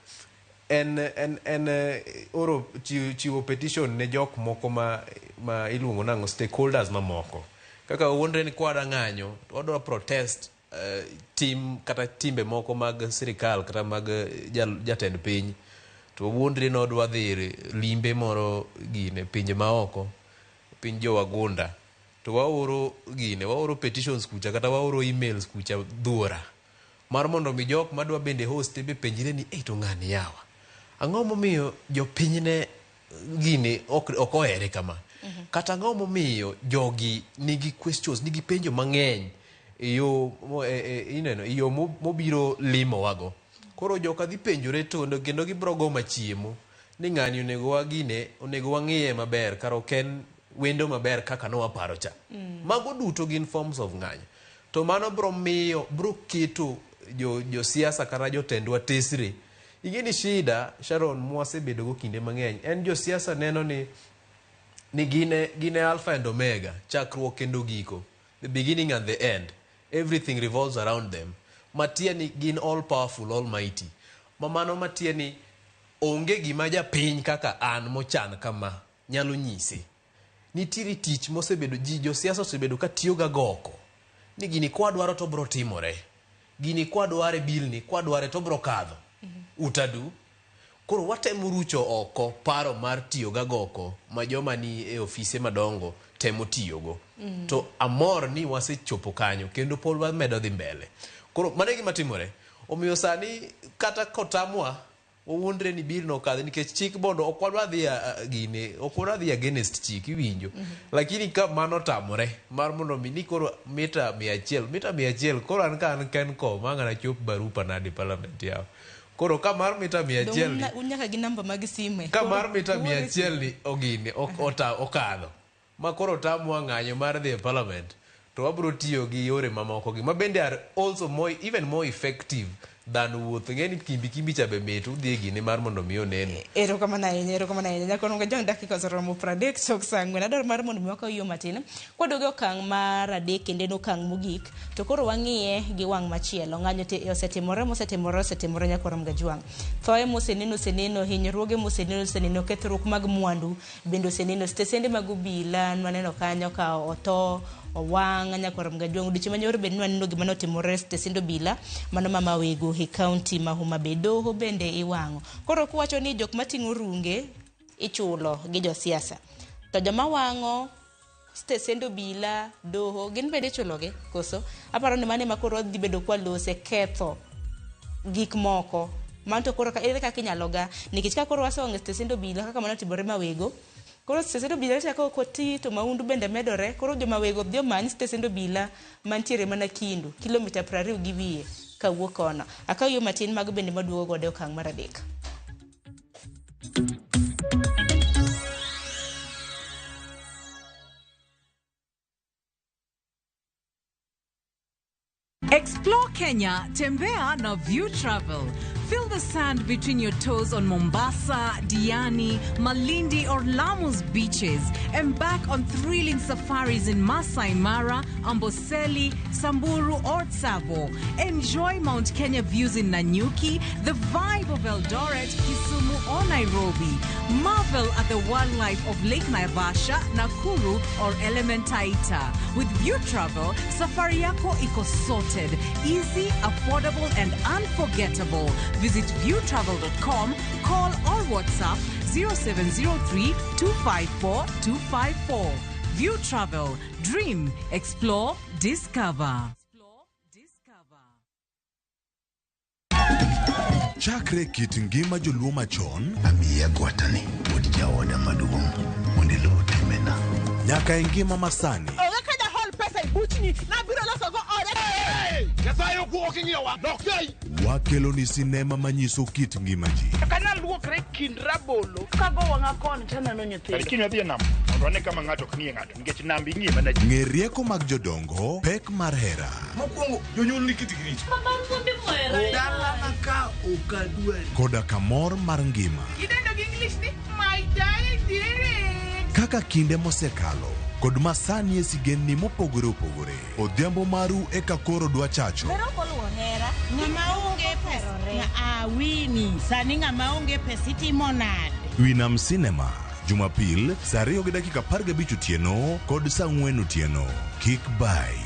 en oro chiwo petition ne jok moko ma iluongo nango stakeholders mamoko kaka wondre ni kwada ng'anyo wadwa protest team kata timbe moko mag sirikal kata mag jatend piny to wondre no dwa dhi limbe moro gine pinje maoko piny jo wagunda to waoro petitions kucha kata waoro emails kucha dhuora mar mondo mi jok madwa bende host be penjire ni to ng'ani yawa ang'o momiyo jopinyne gini ok ohere kama kata ang'o momiyo jogi nigi questions nigi penjo mang'eny yo mobiro limo wago. Koro joka dhi penjore to kendo gibro go machiemo ni ng'ani onego wang'iye maber karo ken wendo maber kaka no waparo cha. Mago duto gin forms of ng'anyo. To mano bro keto jo siasa kata jotendwa tesre. Igeni shida Sharon mwasebedo go kinde mang'eny en jo siasa neno ni gine alpha and omega chakruok kendo giko the beginning and the end everything revolves around them. Matieni gin all powerful almighty mamano matieni onge gima japiny kaka an mochan kama nyalo nyisi. Nitiere tich mosebedo jo siasa osebedo ka tiyo ga goko ni gini kwadwaro to bro timore gini kwadware bilni kwadware to bro kadho utadu. Koro watemo rucho oko paro mar tiyo ga goko ma joma ni e ofise madongo temo tiyogo. To amor ni wasechopo kanyo kendo pol wamedo dhi mbele. Koro mano gima timore. Omiyo sani kata kotamwa wawuondre ni bil no kadhi nikech chik bondo okwadwa dhi gine okwadwa dhi against chik iwinjo. Lakini ka mano tamore mar mondo mi ni koro mita 100 koro an ken ko mang'ana chop barupa nadi parliament yaw. Koro ka mar mita 100 ni unyaka gi namba mag sime. Ka mar mita 100 ni ogine okadho. Ma koro tamu ng'anyo mar dhi e parliament. To wabro tiyo gi yore mamoko gi. Ma bende are also even more effective than wuoth. Ng'eni kimbi cha be metu dhi gini mar mondo mi onene. Erokamano ahinya. Nyakon ga jong dakika osoromo 30 chok saa 4. Adwaro mar mondo mi wakaw yo matin. Kwadogo okang' mar 3 kendo okang' mogik. To koro wang'iye gi wang' machielo. Ng'anyo osetimore Nyakorom Gajwang'. Thoe moseneno hinyruoge moseneno kethruok mag mwandu bende oseneno stesende mag obila nwaneno kanyo ka oto owang' Nyakorom Gajwang'. Odiochieng' manyoro bende nwaneno gima notimore stesend obila mano Mama Wego e kaunti ma Homa Bay. Doho bende iwang'o. Koro kuwacho ni jok mating'o runge ichulo gi josiasa. To joma wang'o stesend obila doho gin bende ichulogi koso aparo ni mane makoro dhi bedo kwa lose ketho gik moko manto koro ere kaka inyalo ga nikech ka koro wasonge stesend obila kaka mano timore Mawego koro stesend obila chako koti to maundu bende medore koro jo Mawego dhi omany stesend obila mantiere mana Kindu kilomita 20 gi wiye kawuok kono akaw yo matin mag bende maduogo gode okang' mar 3. Explore Kenya, tembea na View Travel. Feel the sand between your toes on Mombasa, Diani, Malindi or Lamu's beaches. Embark on thrilling safaris in Masai Mara, Amboseli, Samburu or Tsavo. Enjoy Mount Kenya views in Nanyuki, the vibe of Eldoret, Kisumu or Nairobi. Marvel at the wildlife of Lake Naivasha, Nakuru or Elementaita. With View Travel, safari yako iko sorted, easy, affordable and unforgettable. Visit viewtravel.com, call or WhatsApp 0703 254 254. View Travel. Dream, explore, discover. Chakre kit ngima joluo machon amiya gwatani mod jaoda maduong' mondo iluw timena nyaka ngima masani. Wakelo ni sinema manyiso kit ngima ji. Kana luokre kind rabolo kago wanga kon tena no nyithindo. Kino dhi nam. Ondone kama ng'ato knie ng'ato nikech nambi ng'ie mana ji. Ng'e rieko mag jodongo, pek mar hera. Mokwongo jonyuol ni kit grich. Mama fundi mwera. Dala maka okadwa. Koda kamor mar ngima. Kidendo gi English ni my darling dear. Kaka kinde mosekalo kod masani esigenni mopogore opogore. Odhiambo maru eka koro dwa chacho. Pero koluo hera. Ng'ama onge pesa. Wini. Sani ng'ama onge pesa itimo nade? Winam Cinema. Jumapil, saa 2:15 otieno kod saa 4 otieno. Kik bai.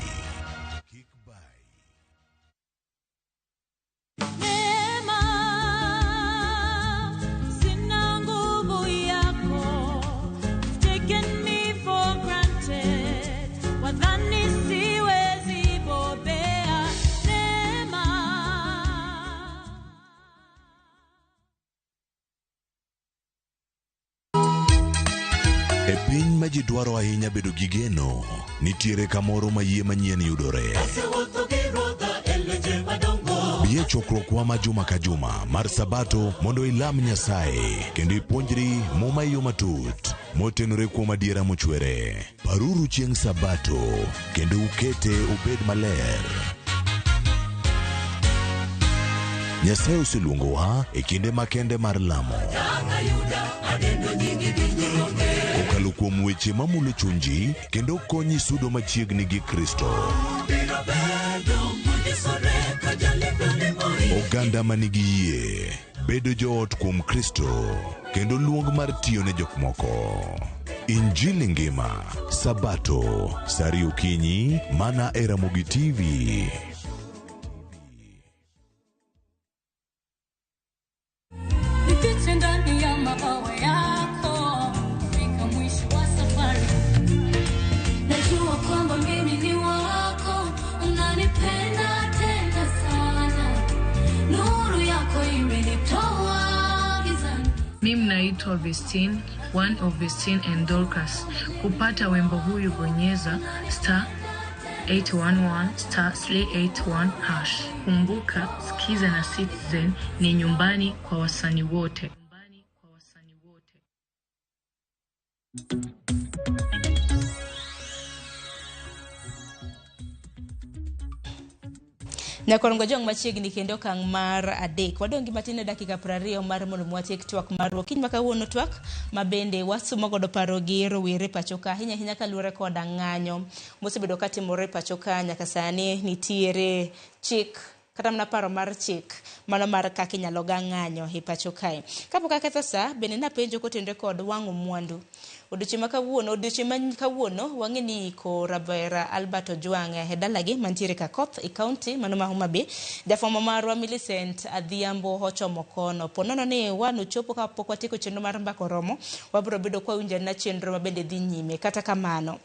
E piny ma ji dwaro ahinya bedo gi geno, nitiere kamoro ma yie manyien yudore. Bie chokruokwa ma juma ka juma mar Sabato mondo ilam Nyasaye kendo ipuonjri muma yo matut motenore kuom adiera mochwere. Paruru chieng' Sabato kendo ukete obed maler. Nyasaye oseluongowa e kinde makende mar lamo. Kokalo kuom weche mamulo chunji kendo konyi sudo machiegni gi Kristo. Oganda manigi yie bedo joot kuom Kristo kendo luong mar tiyo ne jok moko. Injili ngima Sabato saa 2 okinyi mana e Ramogi TV. Mimi naitwa Vestine, one of Vestine and Dorcas. Kupata wimbo huyu bonyeza 811 star slay 81 hash. Kumbuka, Skiza na Citizen ni nyumbani kwa wasanii wote. Nyakorongo jong machiegni kendo kang mar adek wadongi matine dakika 20 mar mondo mwatiek twak mar okiny makawuono twak mabende wasumo godo paro gi rowere pachoka hinya kaluore koda ng'anyo mosebedo katimore pachoka nyaka sani nitiere chik kata mana paro mar chik mano mar kaka inyalo ga ng'anyo e pachoka kapok aketho sa bende napenjo kotende kod wang'o mwandu odiochieng' makawuono wang'eni ko Ravera Albert Ojwang e dalagi mantiere Kakoth e kaunti mano ma Homa Bay jafwambo marwa Millicent Adhiambo ochomo kono ponono ni wano chopo kapok watieko chenro mar mbako romo wabiro bedo kwa winjani na chenro mabende dhi nyime kata kamano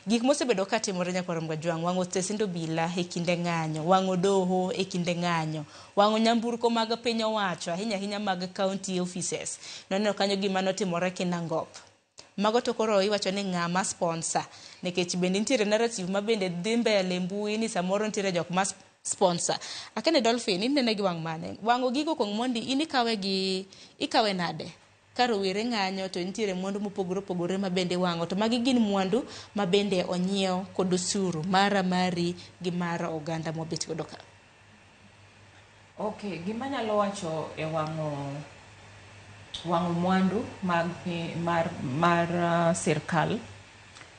gik mosebedo katimore Nyakorongo Ojwang wang'o stesend obila e kinde ng'anyo wang'o doho e kinde ng'anyo wang'o nyamburko mag piny owacho ahinya mag county offices noneno kanyo gima notimore Kinangop mago to koro iwacho ni ng'ama sponsor nikech bende nitiere narrative mabende dhi mbele mbui ni samoro nitiere jok ma sponsor akene Dolphin inene gi wang' mane wang'o gigo kong mondi ikawe nade karo were ng'anyo to nitiere mwandu mopogore mabende wang'o to magi gin mwandu mabende onyiew kod osuru mari gi mar oganda mobet godo ka. Okay, gima nyalo wacho e wang'o mwandu mar sirkal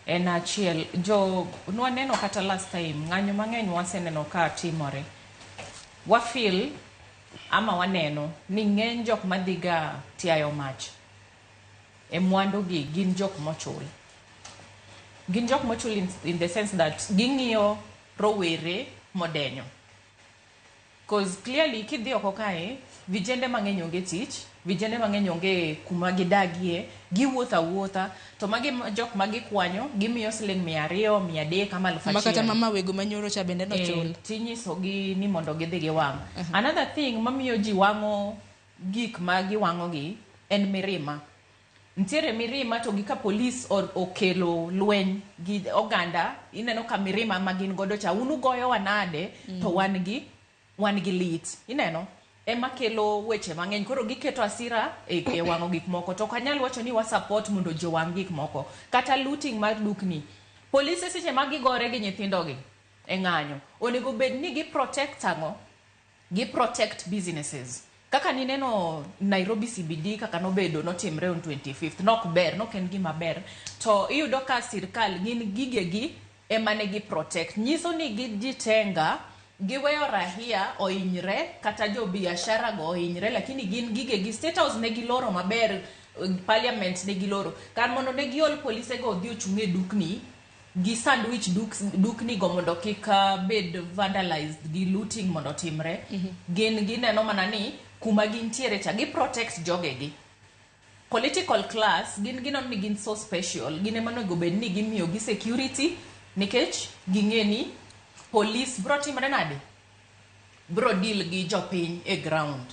en achiel jo nwaneno kata last time ng'anyo mang'eny waseneno ka timore wafeel ama waneno ni ng'eny jok madhiga tiayo mach e mwandu gi gin jok mochul in the sense that ging'iyo rowere modenyo cause clearly kidhi oko kae vijende mang'eny onge tich vijende mang'eny onge kuma gidagie giwuotha to magi jok magikwanyo gimiyo siling 200 300 kama 1000 makata mama wego manyoro cha bende no chul tinyiso gi ni mondo gidhi giwang'. Another thing mamiyo ji wang'o gik magiwang'o gi en mirima ntiere mirima to gika police okelo lweny gi oganda ineno ka mirima magin godo cha unu goyo wanade to wan gi lit ineno ema kelo weche mang'eny koro giketo asira e wang'o gik moko to kanyal wacho ni wa support mondo jo wang' gik moko kata looting mar dukni police seche magigore gi nyithindo gi e ng'anyo onego bed ni gi protect businesses kaka nineno Nairobi CBD kaka notimre on 25th nok en gima ber to iyudo ka sirkal gin gigegi ema ne gi protect nyiso ni gijitenga giweyo rahia ohinyre kata jo biashara go ohinyre lakini gin gigegi State House ne giloro maber parliament ne giloro kar mondo ne giol police go odhi ochung' e dukni gi sandwich dukni go mondo kik bed vandalized gi looting mondo timre gin gineno mana ni kuma gintiere cha gi protect jogegi political class gino ni gin so special gin ema onego bed ni gimiyo gi security nikech ging'eni police bro timre nade bro deal gi jopiny e ground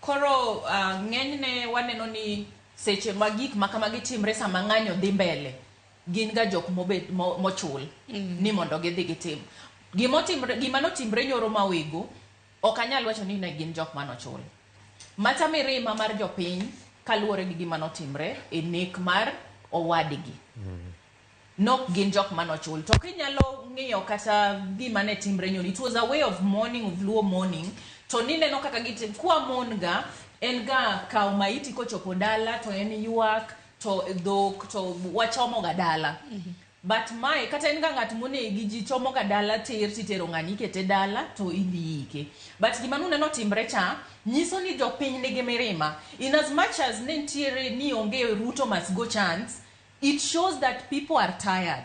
koro ng'enyne waneno ni seche magik makamagi timre sama ng'anyo dhi mbele gin ga jok mochul ni mondo gidhi gitim gima notimre nyoro mawego ok anyal wacho ni ne gin jok manochul mata mirima mar jopiny kaluwore gi gima notimre e nek mar owadgi nok gin jok manochul to kinyalo ng'iyo kata gima ne timre nyoro it was a way of mourning of Luo mourning to nineno kaka gitim kwa mon ga en ga kaw maiti kochopo dala to en yuak to dhok to wachomo ga dala but mai kata en ga ng'at monegi ji chomo ga dala titero ng'ani kete dala to idhi ike but gima nuneno timre cha nyiso ni jopiny nigi mirima in as much as nentiere ni onge Ruto must go chance it shows that people are tired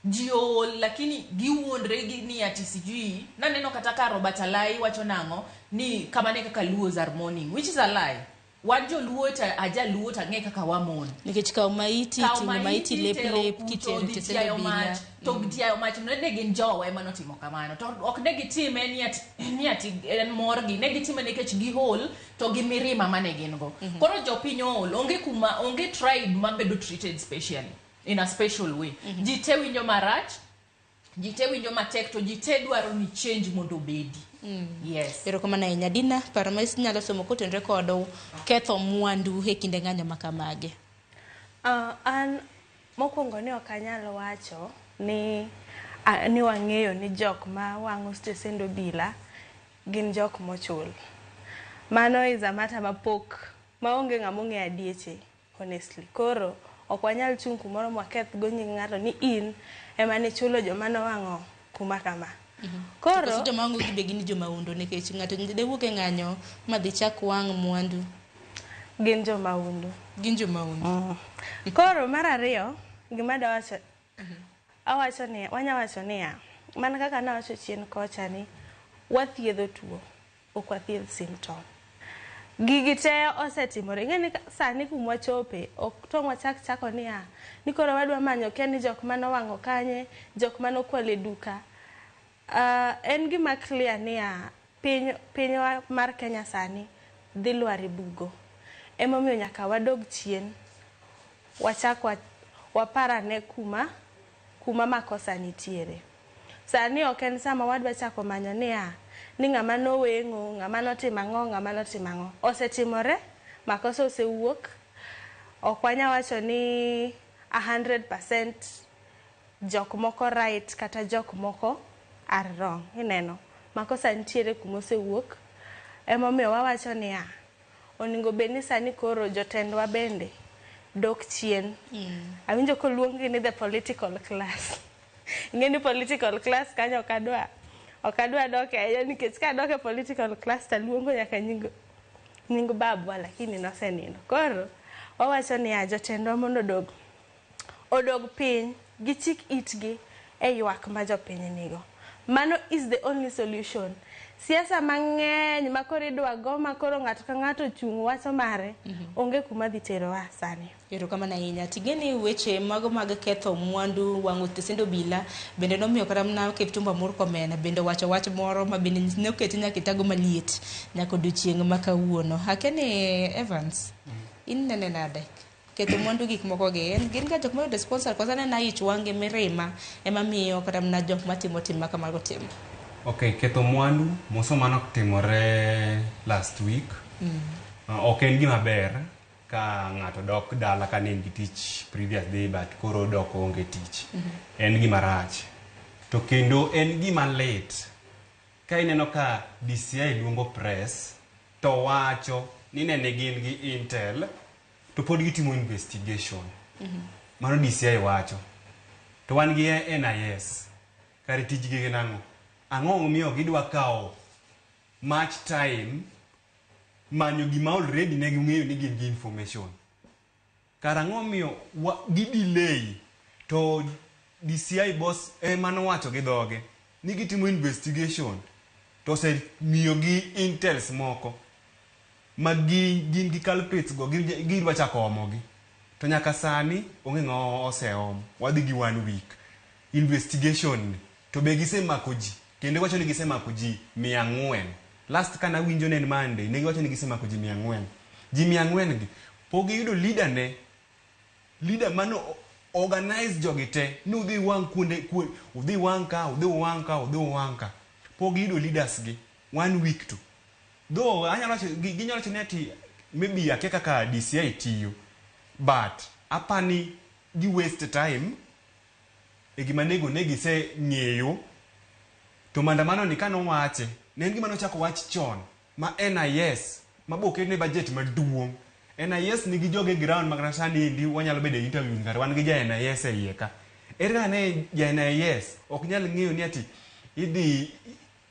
jio lakini giwuondre ni ati sijui naneno kata ka Robert Alai wacho nang'o ni kamane kaka Luos are mourning which is a lie wajo luo ta aja luo ta ng'e kaka wamon nikech kaw maiti lep kitero teselo bila to gitiayo mach ne gin jowa ema notimo kamano to ok ne gitime ni ati en morgi ne gitime nikech gihol to gimirima mane gin go koro jopiny ol onge tribe mabedo treated specially in a special way ji te winjo marach jite winjo matek to jite dwaro ni change mondo bedi. Yes. Ero kama na Nyadina, para mais nyalo somo kotenre kodo ketho mwandu e kinde ng'anyo makamage. An mokwongo ne ok anyalo wacho ni wang'eyo ni jok ma wang'o stesend obila gin jok mochul. Mano is a matter mapok maonge ng'among'e adieche, honestly. Koro ok wanyal chung' kumoro mwaketh go nying ng'ato ni in ema ne chulo joma nowang'o kuma kama. Koro joma wango gibe gin joma undo nikech ng'ato de wuok e ng'anyo ma dhi chak wang' mwandu. Gin joma undo. Koro mar ariyo gima da wacho awacho ni wanya wacho niya man kaka na wacho chien kocha ni wathiedho tuo ok wathiedh symptom. Gigi te osetimore ng'eni sani kumwa chope ok to chako niya ni koro wadwa manyo keni jok mano wang'o kanye jok mano kwale duka. En gima clear niya piny mar Kenya sani dhi lwar bugo. Emomiyo nyaka wadog chien wachak waparane kuma makosa nitiere. Sani ok en sama wadwa chako manyo niya ni ng'ama noweng'o, ng'ama notimo ang'o, ng'ama notimo ang'o. Osetimore, makosa osewuok. Ok wanya wacho ni 100% jok moko right kata jok moko are wrong. Ineno, makosa nitiere kuma osewuok. Emomiyo wawacho niya oningo bedni sani koro jotendwa bende dok chien. Awinjo koluongi ni the political class. Ingeni political class kanyo okadwa doke ahinya nikech ka doke political class taluongo nyaka nying babwa lakini nosenindo. Koro wawacho ni jotendwa mondo odog piny gichik itgi e ywak ma jopiny nigo. Mano is the only solution. Siasa mang'eny makoro idwa go makoro ng'ato ka ng'ato chung' wacho mare onge kuma dhi terowa sani. Ero kama na inya tigeni weche mago mag ketho mwandu wang'o stesend obila bende nomiyo kata mna Kipchumba Murkomen bende wacho wach moro ma bende noketi nyaka itago maliet nyaka odiochieng' ma kawuono. Hakene Evans in nene nade ketho mwandu gik moko gin ga jok ma sponsor kosa na ich wange mirima ema miyo kata mna jok matimo tim kamago tim. Okay, ketho mwandu moso mano timore last week. Ok en gima ber ka ng'ato dok dala ka ne gi tich previous day but koro dok onge tich. En gima rach. To kendo en gima late. Ka ineno ka DCI luongo press to wacho ni ne gin gi intel to pod gitimo investigation. Mano DCI wacho. To wan gi NIS. Kare tijgi gin ang'o? Ang'o omiyo gidwa kawo much time manyo gima already ne ging'eyo ni gin gi information. Kara ang'o omiyo gidelay to DCI boss mano wacho gi dhoge ni gitimo investigation to se miyo gi intels moko ma gin gi culprits go gidwa chako omogi. To nyaka sani onge ng'o oseom. Wadhi gi 1 week investigation to be gisemako ji. Kendo wacho ni gisemako ji 400. Last kana winjo ne Monday ne wacho ni gisemako ji 400. Ji 400 gi pok giyudo leader mano organize jogi te ni udhi wang kuonde udhi wanka pok giyudo leaders gi 1 week to. Though anyalo ginyalo wacho ni ati maybe ake kaka DCI tiyo but apani gi waste time e gima nego ne gise ng'eyo. To maandamano ni kano wache ne gima nochako wach chon ma NIS maboke ne budget maduong'. NIS nigi joge ground magrasani ndi wanyalo bedo interview ngare wan gi ja NIS e iye ka. Ere ne ja NIS ok nyal ng'eyo ni ati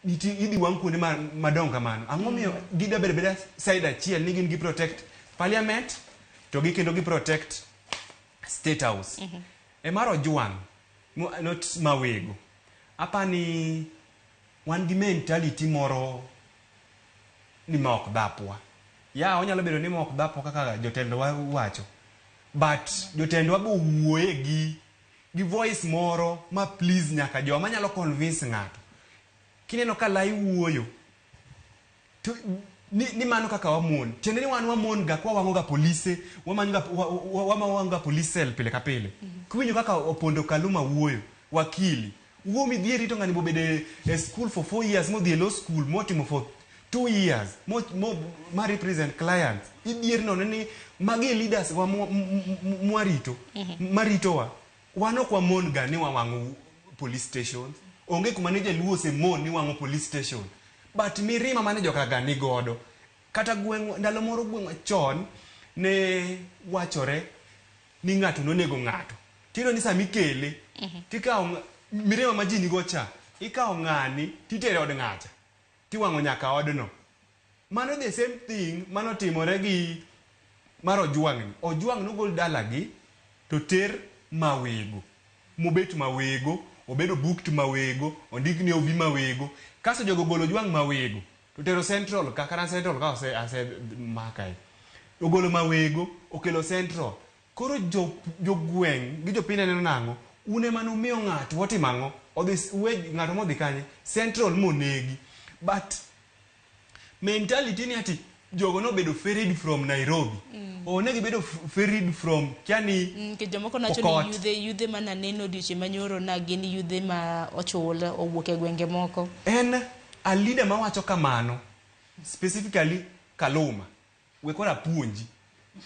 idi wang kuonde madonga mano. Ang'o miyo gida beda side achiel ni gin gi protect parliament to gi kendo gi protect state house. E maro Juan not mawego. Apani wan gi mentality moro ni ma ok dhapwa. Onyalo bedo ni ma ok dhapwa kaka jotendwa wacho. But jotendwa bo wuoye gi voice moro ma please nyaka joma nyalo convince ng'ato. Kineno ka lai wuoyo to ni mano kaka wamon. Tiende ni wan wamon ga kwa wango ga polise, wama wanga police cell pile ka pile. Kuwinjo kaka Opondo Kaluma wuoyo, wakili Uo mi dhieri to ngani bobede e school for 4 years, mo dhi law school, mo timo for 2 years, ma represent clients. Idhieri no ni magi leaders wa mwarito, maritowa. Wano kwa mon ga ni wawangu police station. Onge kuma ne jaluo se mon ni wango police station. But mirima mane joka gani godo. Kata gweng ndalo moro gweng chon ne wachore ni ng'ato nonego ng'ato. Tino ni sami kele. Tikao mirima majini gocha. Ikao ng'ani titere od ng'acha. Tiwango nyaka odno. Mano the same thing mano timore gi maro Ojwang'. Ojwang' no gol dalagi to ter mawego. Mobet mawego, obedo booked mawego, ondik ni obi mawego. Kaso jogo golo Ojwang' mawego. To tero central, kakana central ka ase makai. Ogolo mawego, okelo central. Koro jo gweng' gi jopiny neno nango, une mano miyo ng'ato otimango, odhi ng'ato modhi kanye, central monegi. But mentality ni ati jogo no bedo ferried from Nairobi. Onegi bedo ferried from kiani ke jomoko nacho ni yudhe mana neno diche manyoro na gin yudhe ma ochul owuok e gwenge moko. En a leader ma wacho kamano, specifically Kaluma. We kora puonji,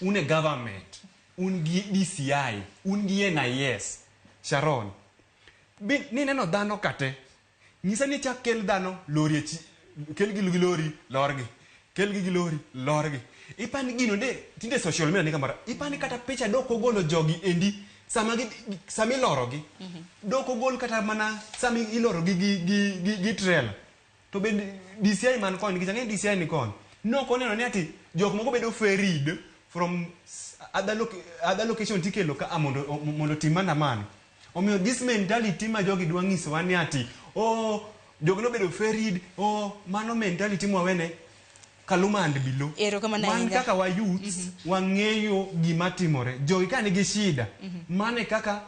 une government, un gi DCI, un gi NIS, Sharon. Ni neno dhano kate, nyisa ni chak kel dhano lori kel gi lori lorgi, kel gi lori lorgi. Ipani gino de tinde social media ni kamara. Ipani kata picha doko golo jogi endi sami lorogi. Doko gol kata mana sami ilorogi gi trailer. To be DCI man kon gijange DCI ni kon. No koneno ni ati jok moko bedo ferried from other location tikelo ka mondo timana man. Omiyo this mentality ma jogi dwa ngiso wani ati jogo no bedo ferried, mano mentality mwawene Kaluma and Bilo. Man kaka wa youths wang'eyo gima timore. Jogi ka nigi shida, mane kaka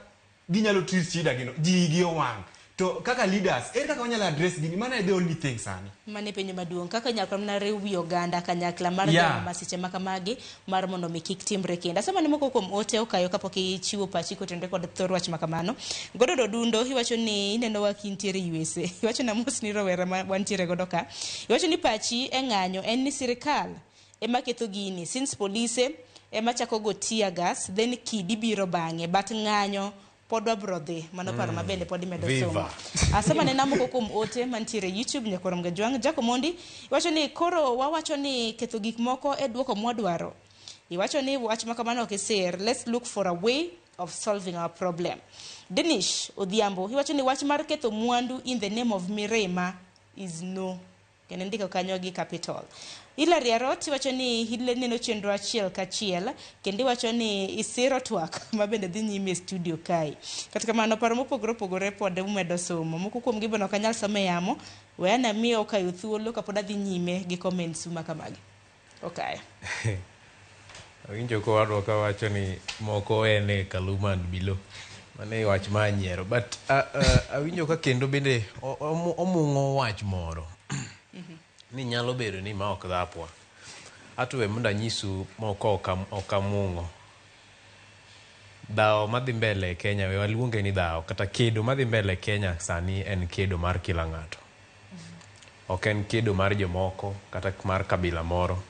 ginyalo treat shida gino, gi owang'. To kaka leaders, kaka wanyalo address gini, mana the only thing sani. Mane penyo maduong' kaka nyakla mna rewi oganda kanyakla mar gama masiche makamagi mar mondo mi kik timre kenda. Sama ni moko kuom ote okayo kapok ichiwo pachi kotende kod thor wach makamano. Godo Dodundo iwacho ni ineno wakintiere USA. Iwacho na mos ni rowera ma wantiere godo ka. Iwacho ni pachi e ng'anyo en ni sirikal ema ketho gini since police ema chako go tear gas then kidi biro bang'e but ng'anyo podwa brodhi mano paro mabende podi medo somo. Asema nena moko kuom ote mantiere YouTube nyakorom Gajwang' Jacob Mondi iwacho ni koro wawacho ni ketho gik moko e duoko mwadwaro. Iwacho ni wach makamano okisir, let's look for a way of solving our problem. Denish Odhiambo iwacho ni wach mar ketho mwandu in the name of Mirema is no. Kenendiko kanyo gi capital. Hilary Arot iwacho ni hile neno chenro achiel kachiel kendi wacho ni isiro twak mabende dhi nyime studio kai. Katika mano paro mopogore pod umedo somo. Moko kuom gibo no kanyal some yamo we ana miyo kayo thuolo kapod dhi nyime gi comments makamagi. Okay. Awinjo ko wadwa ka wacho ni moko ene Kaluma and Bilo. Mane wach manyiero but awinjo ka kendo bende omungo wach moro. Ni nyalo bedo ni ma ok dhapwa. Atuwe munda nyisu moko okamungo. Dhao madhi mbele Kenya, we waluonge ni dhao. Kata kedo madhi mbele Kenya sani en kedo mar kila ng'ato. Ok en kedo mar jomoko, kata mar kabila moro.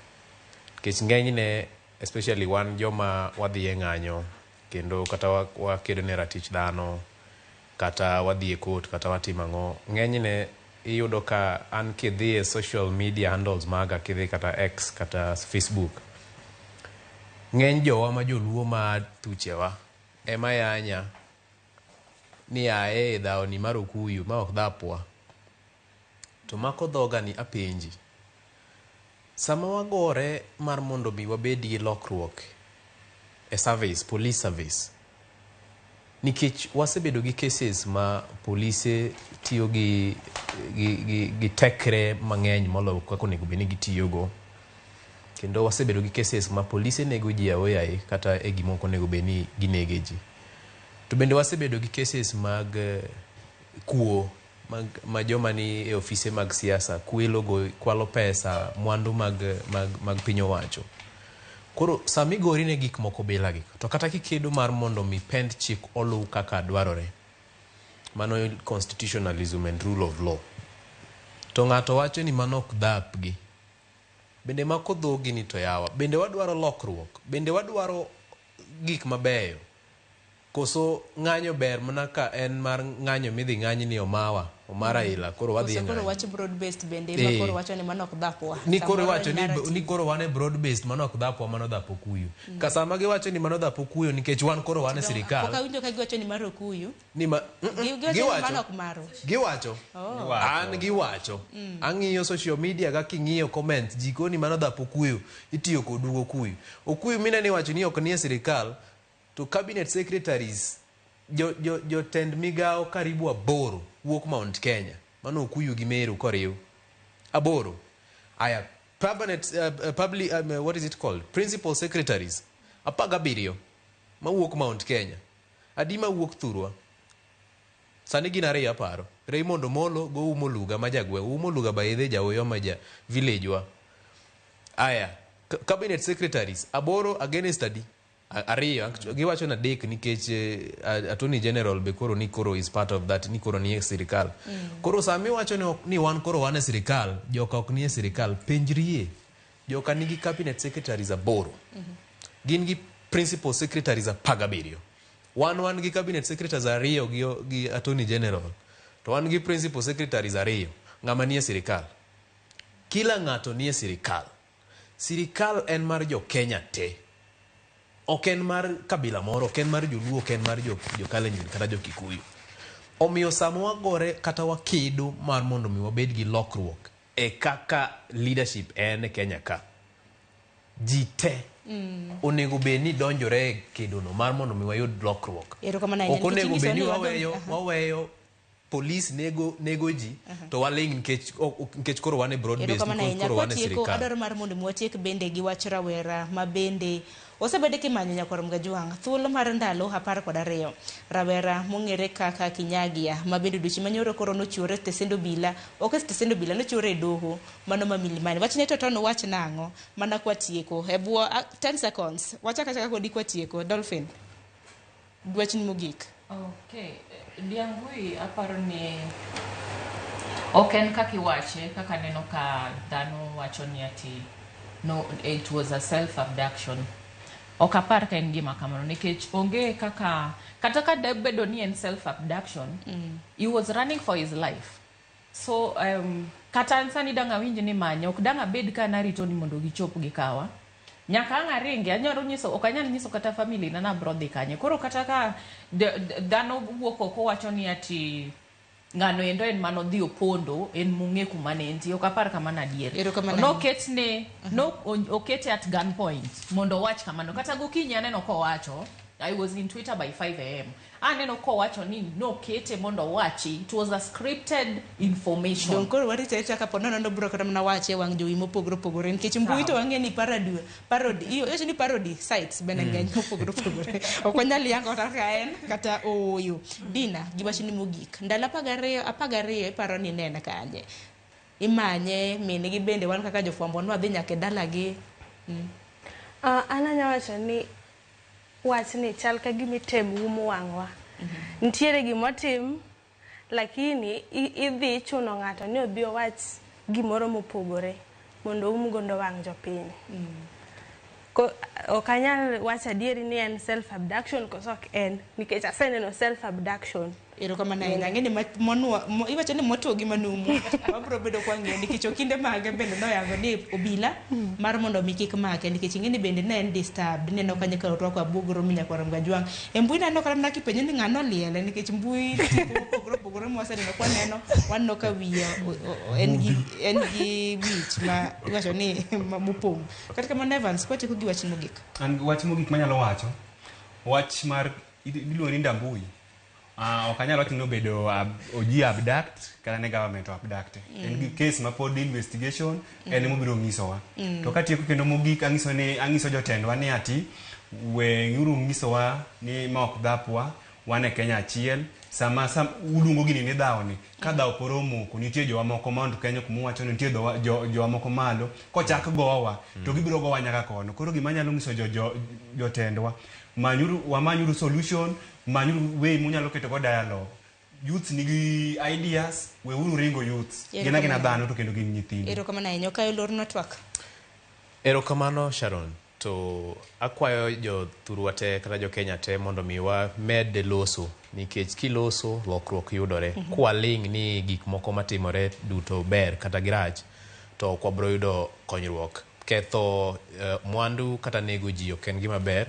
Kech ng'enyne, especially wan joma wadhi e ng'anyo, kendo kata wakedo ne ratich dhano, kata wadhi e court, kata watimang'o. Ng'enyne iyudo ka an kidhi e social media handles maga, kidhi kata X kata Facebook, ng'eny jowa ma joluo ma thuchewa ema yanya ni ae dhao ni mar Okuyu ma ok dhapwa. To mako dhoga ni apenji, sama wagore mar mondo mi wabed gi lokruok e service, police service, nikech wasebedo gi cases ma police tiyo gi tekre mang'eny molo kako nego beni gitiyogo. Kendo wasebedo gi cases ma police nego ji aoyaye kata e gimoko nego beni ginege ji. To bende wasebedo gi cases mag kuo, ma joma ni e ofise mag siasa, kwelo kwalo pesa, mwandu mag piny owacho. Koro sami gori ne gik moko bila gi. To kata kikedo mar mondo mi pend chik olu kaka dwarore. Mano constitutionalism and rule of law. To ng'ato wacho ni mano ok dhapgi. Bende mako dhogi ni to yawa. Bende wadwaro lokruok. Bende wadwaro gik mabeyo. Koso ng'anyo ber mana ka en mar ng'anyo midhi ng'anyi ni Omawa, Omara ila, koro wadhi ng'anyo. Koro wacho broad based bende, ma koro wacho ni mano ok dhapwa. Ni koro wacho ni koro wane broad based mano ok dhapwa, mano dhapo kuyu. Kasama giwacho ni mano dhapo kuyu nikech wan koro wane sirikal. Poka winjo ka giwacho ni maro kuyu. Ni ma giwacho mano ok maro. Giwacho. An giwacho. Ang'iyo social media ga king'iyo comments jiko ni mano dhapo kuyu itiyo kodugo kuyu. Okuyu mina ni wacho ni ok nie sirikal. To cabinet secretaries tend migao karibu aboro wuok Mount Kenya. Mano Okuyu gi Meru koriw. Aboro. Aya permanent public what is it called? Principal secretaries. Apagabiriyo ma wuok Mount Kenya. Adima wuok Thurwa. Sani gin ariyo aparo. Raymond Omolo go Umo Luga ma jagwe. Umo Luga baidhe jaoyo ma ja village wa. Aya cabinet secretaries aboro against adi. Ariyo giwacho na dek nikech attorney general be koro ni koro is part of that ni koro ni sirikal. Koro sami wacho ni wan koro wane sirikal, joka ok ni sirikal penjrie. Joka nigi cabinet secretaries aboro. Gin gi principal secretaries apagabiriyo. Wan gi cabinet secretaries ariyo gi attorney general. To wan gi principal secretaries ariyo. Ng'ama ni sirikal. Kila ng'ato ni sirikal. Sirikal en mar jo Kenya te. Ok en mar kabila moro, ok en mar Joluo, ok en mar jo Kalenjin kata jo Kikuyu. Omiyo samo wagore kata wakedo mar mondo mi wabed gi lokruok e kaka leadership en e Kenya ka. Ji te onego bed ni donjore e kedono mar mondo mi wayud lokruok. Ok onego bed ni waweyo police nego ji to waling nikech koro wane broad based koro wane sirikal. Adwaro mar mondo mi watiek bende gi wach rawera ma bende osebede kimanyo Nyakwarom Gajwang'. Thuolo mar ndalo 12 rawera mong'ere kaka Kinyagia ma bende duchi manyoro koro nochiwore stesendo bila, ok stesendo bila nochiwore e doho mano ma Milimani. Wachne to no wach nang'o mana kwatieko e bwo 10 seconds. Wachaka kodi kwatieko Dolphin. Dwachni mogik. Okay. Diangui aparo ni ok en kaka iwache kaka neno ka dhano wacho ni ati no it was a self abduction. Ok apar ka en gima kamano nikech onge kaka kata ka debedo ni en self abduction he was running for his life. So kata sani danga winji ni manyo ok danga bed ka narito ni mondo gichop gikawa. Nyaka ang'aringe anyalo nyiso ok anyal nyiso kata family na bro dhi kanye. Koro kata ka dhano wuok oko wacho ni ati ng'ano endo en mano dhi opondo en mung'e kuma ne entie ok apar kamano adier. No okete at gunpoint mondo wach kamano kata gokinyi aneno kowacho I was in Twitter by 5 a.m. Aneno kowacho ni no kete mondo wachi. It was a scripted information. Don koro warite chaka ponono no bro kata mna wache wang jowi mopogore nikech mbui to wange ni parody iyo ni parody sites bene ng'eny mopogore. Ok nyal yango kata en kata oyo. Dina giwacho ni mogik. Ndalo 12 iparo ni nena kanye. Imanye mine gi bende wan kaka jofwambo nwa dhi nyaka dalagi. Ananya wacho ni wach ni chal ka gimitem umo wangwa. Ntiere gimotim lakini idhi chuno ng'ato ni odhi wach gimoro mopogore mondo gondo wang jopiny. Ok anyal wacho adieri ni en self abduction koso ok en nikech aseneno self abduction. Erokamano ahinya ng'eni monwa iwacho ni moto gi manumu wabro bedo kwa ng'eni nikech okinde mage bende noyango ni obila mar mondo mi kik make nikech ng'eni bende ne en disturbed neno kanye ka otwako abugro Nyakwarom Gajwang'. E mbui nano kara mna kipenjo ni ng'ano liele nikech mbui pogore mwaseneno kwa neno wanno ka wiya en gi wich ma iwacho ni mopong. Kata kamano Evans kwati ko gi wach mogik. An wach mogik manyalo wacho wach mar iluongo ni Ndambui. Ok anyalo wacho ni obedo oji abduct kata ne government abduct. En gi case ma pod investigation en mobiro nyisowa. To katieko kendo mogik angiso jotendwa ni ati we ng'uru nyisowa ni ma ok dhapwa wan e Kenya achiel sama uluongo gini ni dhawo ni ka dhawo koro moko nitie jowa moko mondo Kenya kuma wacho ni nitie jowa moko malo kochak gowa to gibiro gowa nyaka kono. Koro gima nyalo nyiso jotendwa manyuru solution manyuru way munyalo keto go dialogue youth nigi ideas, we uru ringo youth. Gina dhano to kendo gin nyithindo. Erokamano ahinya kayo lorno twak. Erokamano Sharon. To akwayo jo thurwa te kata jo Kenya te mondo mi wa med loso nikech kiloso lokruok yudore. Kwaling ni gik moko matimore duto ber kata grach to kwabro yudo konyruok. Ketho mwandu kata nego ji ok en gima ber.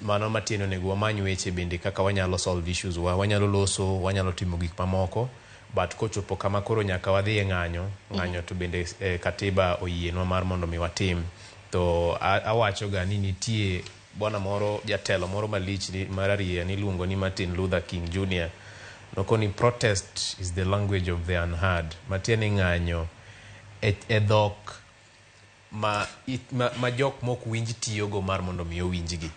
Mano matieno nego wamany weche bende kaka wanyalo solve issues wanyalo loso, wanyalo timo gik mamoko. But kochopo kama koro nyaka wadhi e ng'anyo to bende katiba oyienwa mar mondo mi watim. To awacho ga ni nitie bwana moro jatelo moro malich ni mararia ni luongo ni Martin Luther King Jr. Nokoni protest is the language of the unheard. Matieni ng'anyo e dhok ma jok mok winj tiyogo mar mondo mi owinjgi.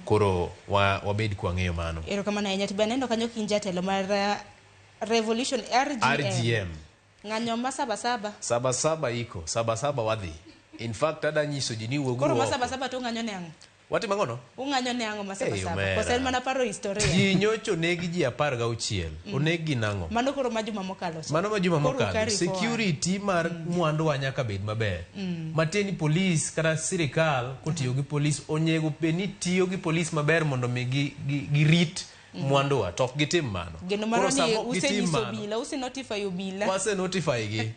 Koro wabed kwa ng'eyo mano. Erokamano ahinya tibanendo kanyo kin jatelo mar Revolution RGM. Ng'anyo ma saba iko. Saba wadhi. In fact, ada nyiso ji ni wuogu. Koro masaba to ng'anyo ne ang'o? Wati mangono? Ung'anyo ne ang'o masaba. Kosel mana paro historia. Ji nyocho negi ji 16. Onegi nang'o? Mano koro majuma mokalo. Mano majuma mokalo. Security mar mwandu wa nyaka bed maber. Mateni police kata sirikal kotiyo gi police onyego beni tiyo gi police maber mondo mi girit mwandu wa tok gitim mano. Geno maro ni useniso bila, usenotify obila. Wase notify gi.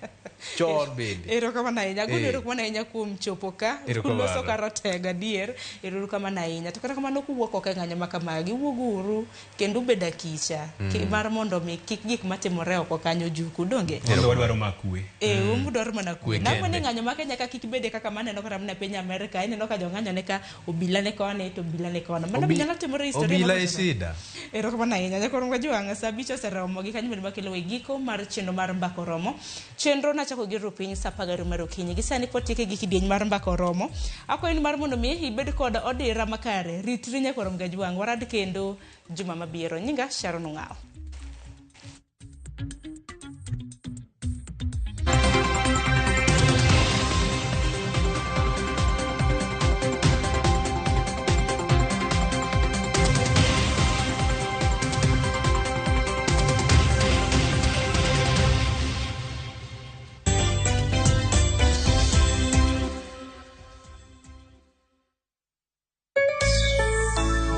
Chor bende. Erokamano ahinya. Erokamano ahinya kuom chopo ka. Kuloso karotega dier. Erokamano ahinya. To kata kamano kuwuok oko e ng'anyo ma kamagi, wuoguru kendo beda kicha. Mar mondo mi kik gik matimore oko kanyo juku donge. Wadwaro makwe. Udwaro mana kwe. Nang'o ni ng'anyo ma Kenya ka kik bede kaka maneno kata mana piny Amerika, ineno ka jong'anyo ne ka obila ne kone to obila ne kona. Mano nyalo timore historia. Obila e shida. Erokamano ahinya. Nyakoro wajwang' sa bicho seromo gi kanyo makelo e giko mar chenro mar Mbaka Oromo. Chenro nachako gi rupiny sa 12 mar okinyi. Gisani potike gi kidieny mar Mbaka Oromo. Akwayo ni mar mondo mi ibed kod odira makare. Ritri nyakoro gajwang' warad kendo juma mabiro. Nyinga Sharon Ng'ao.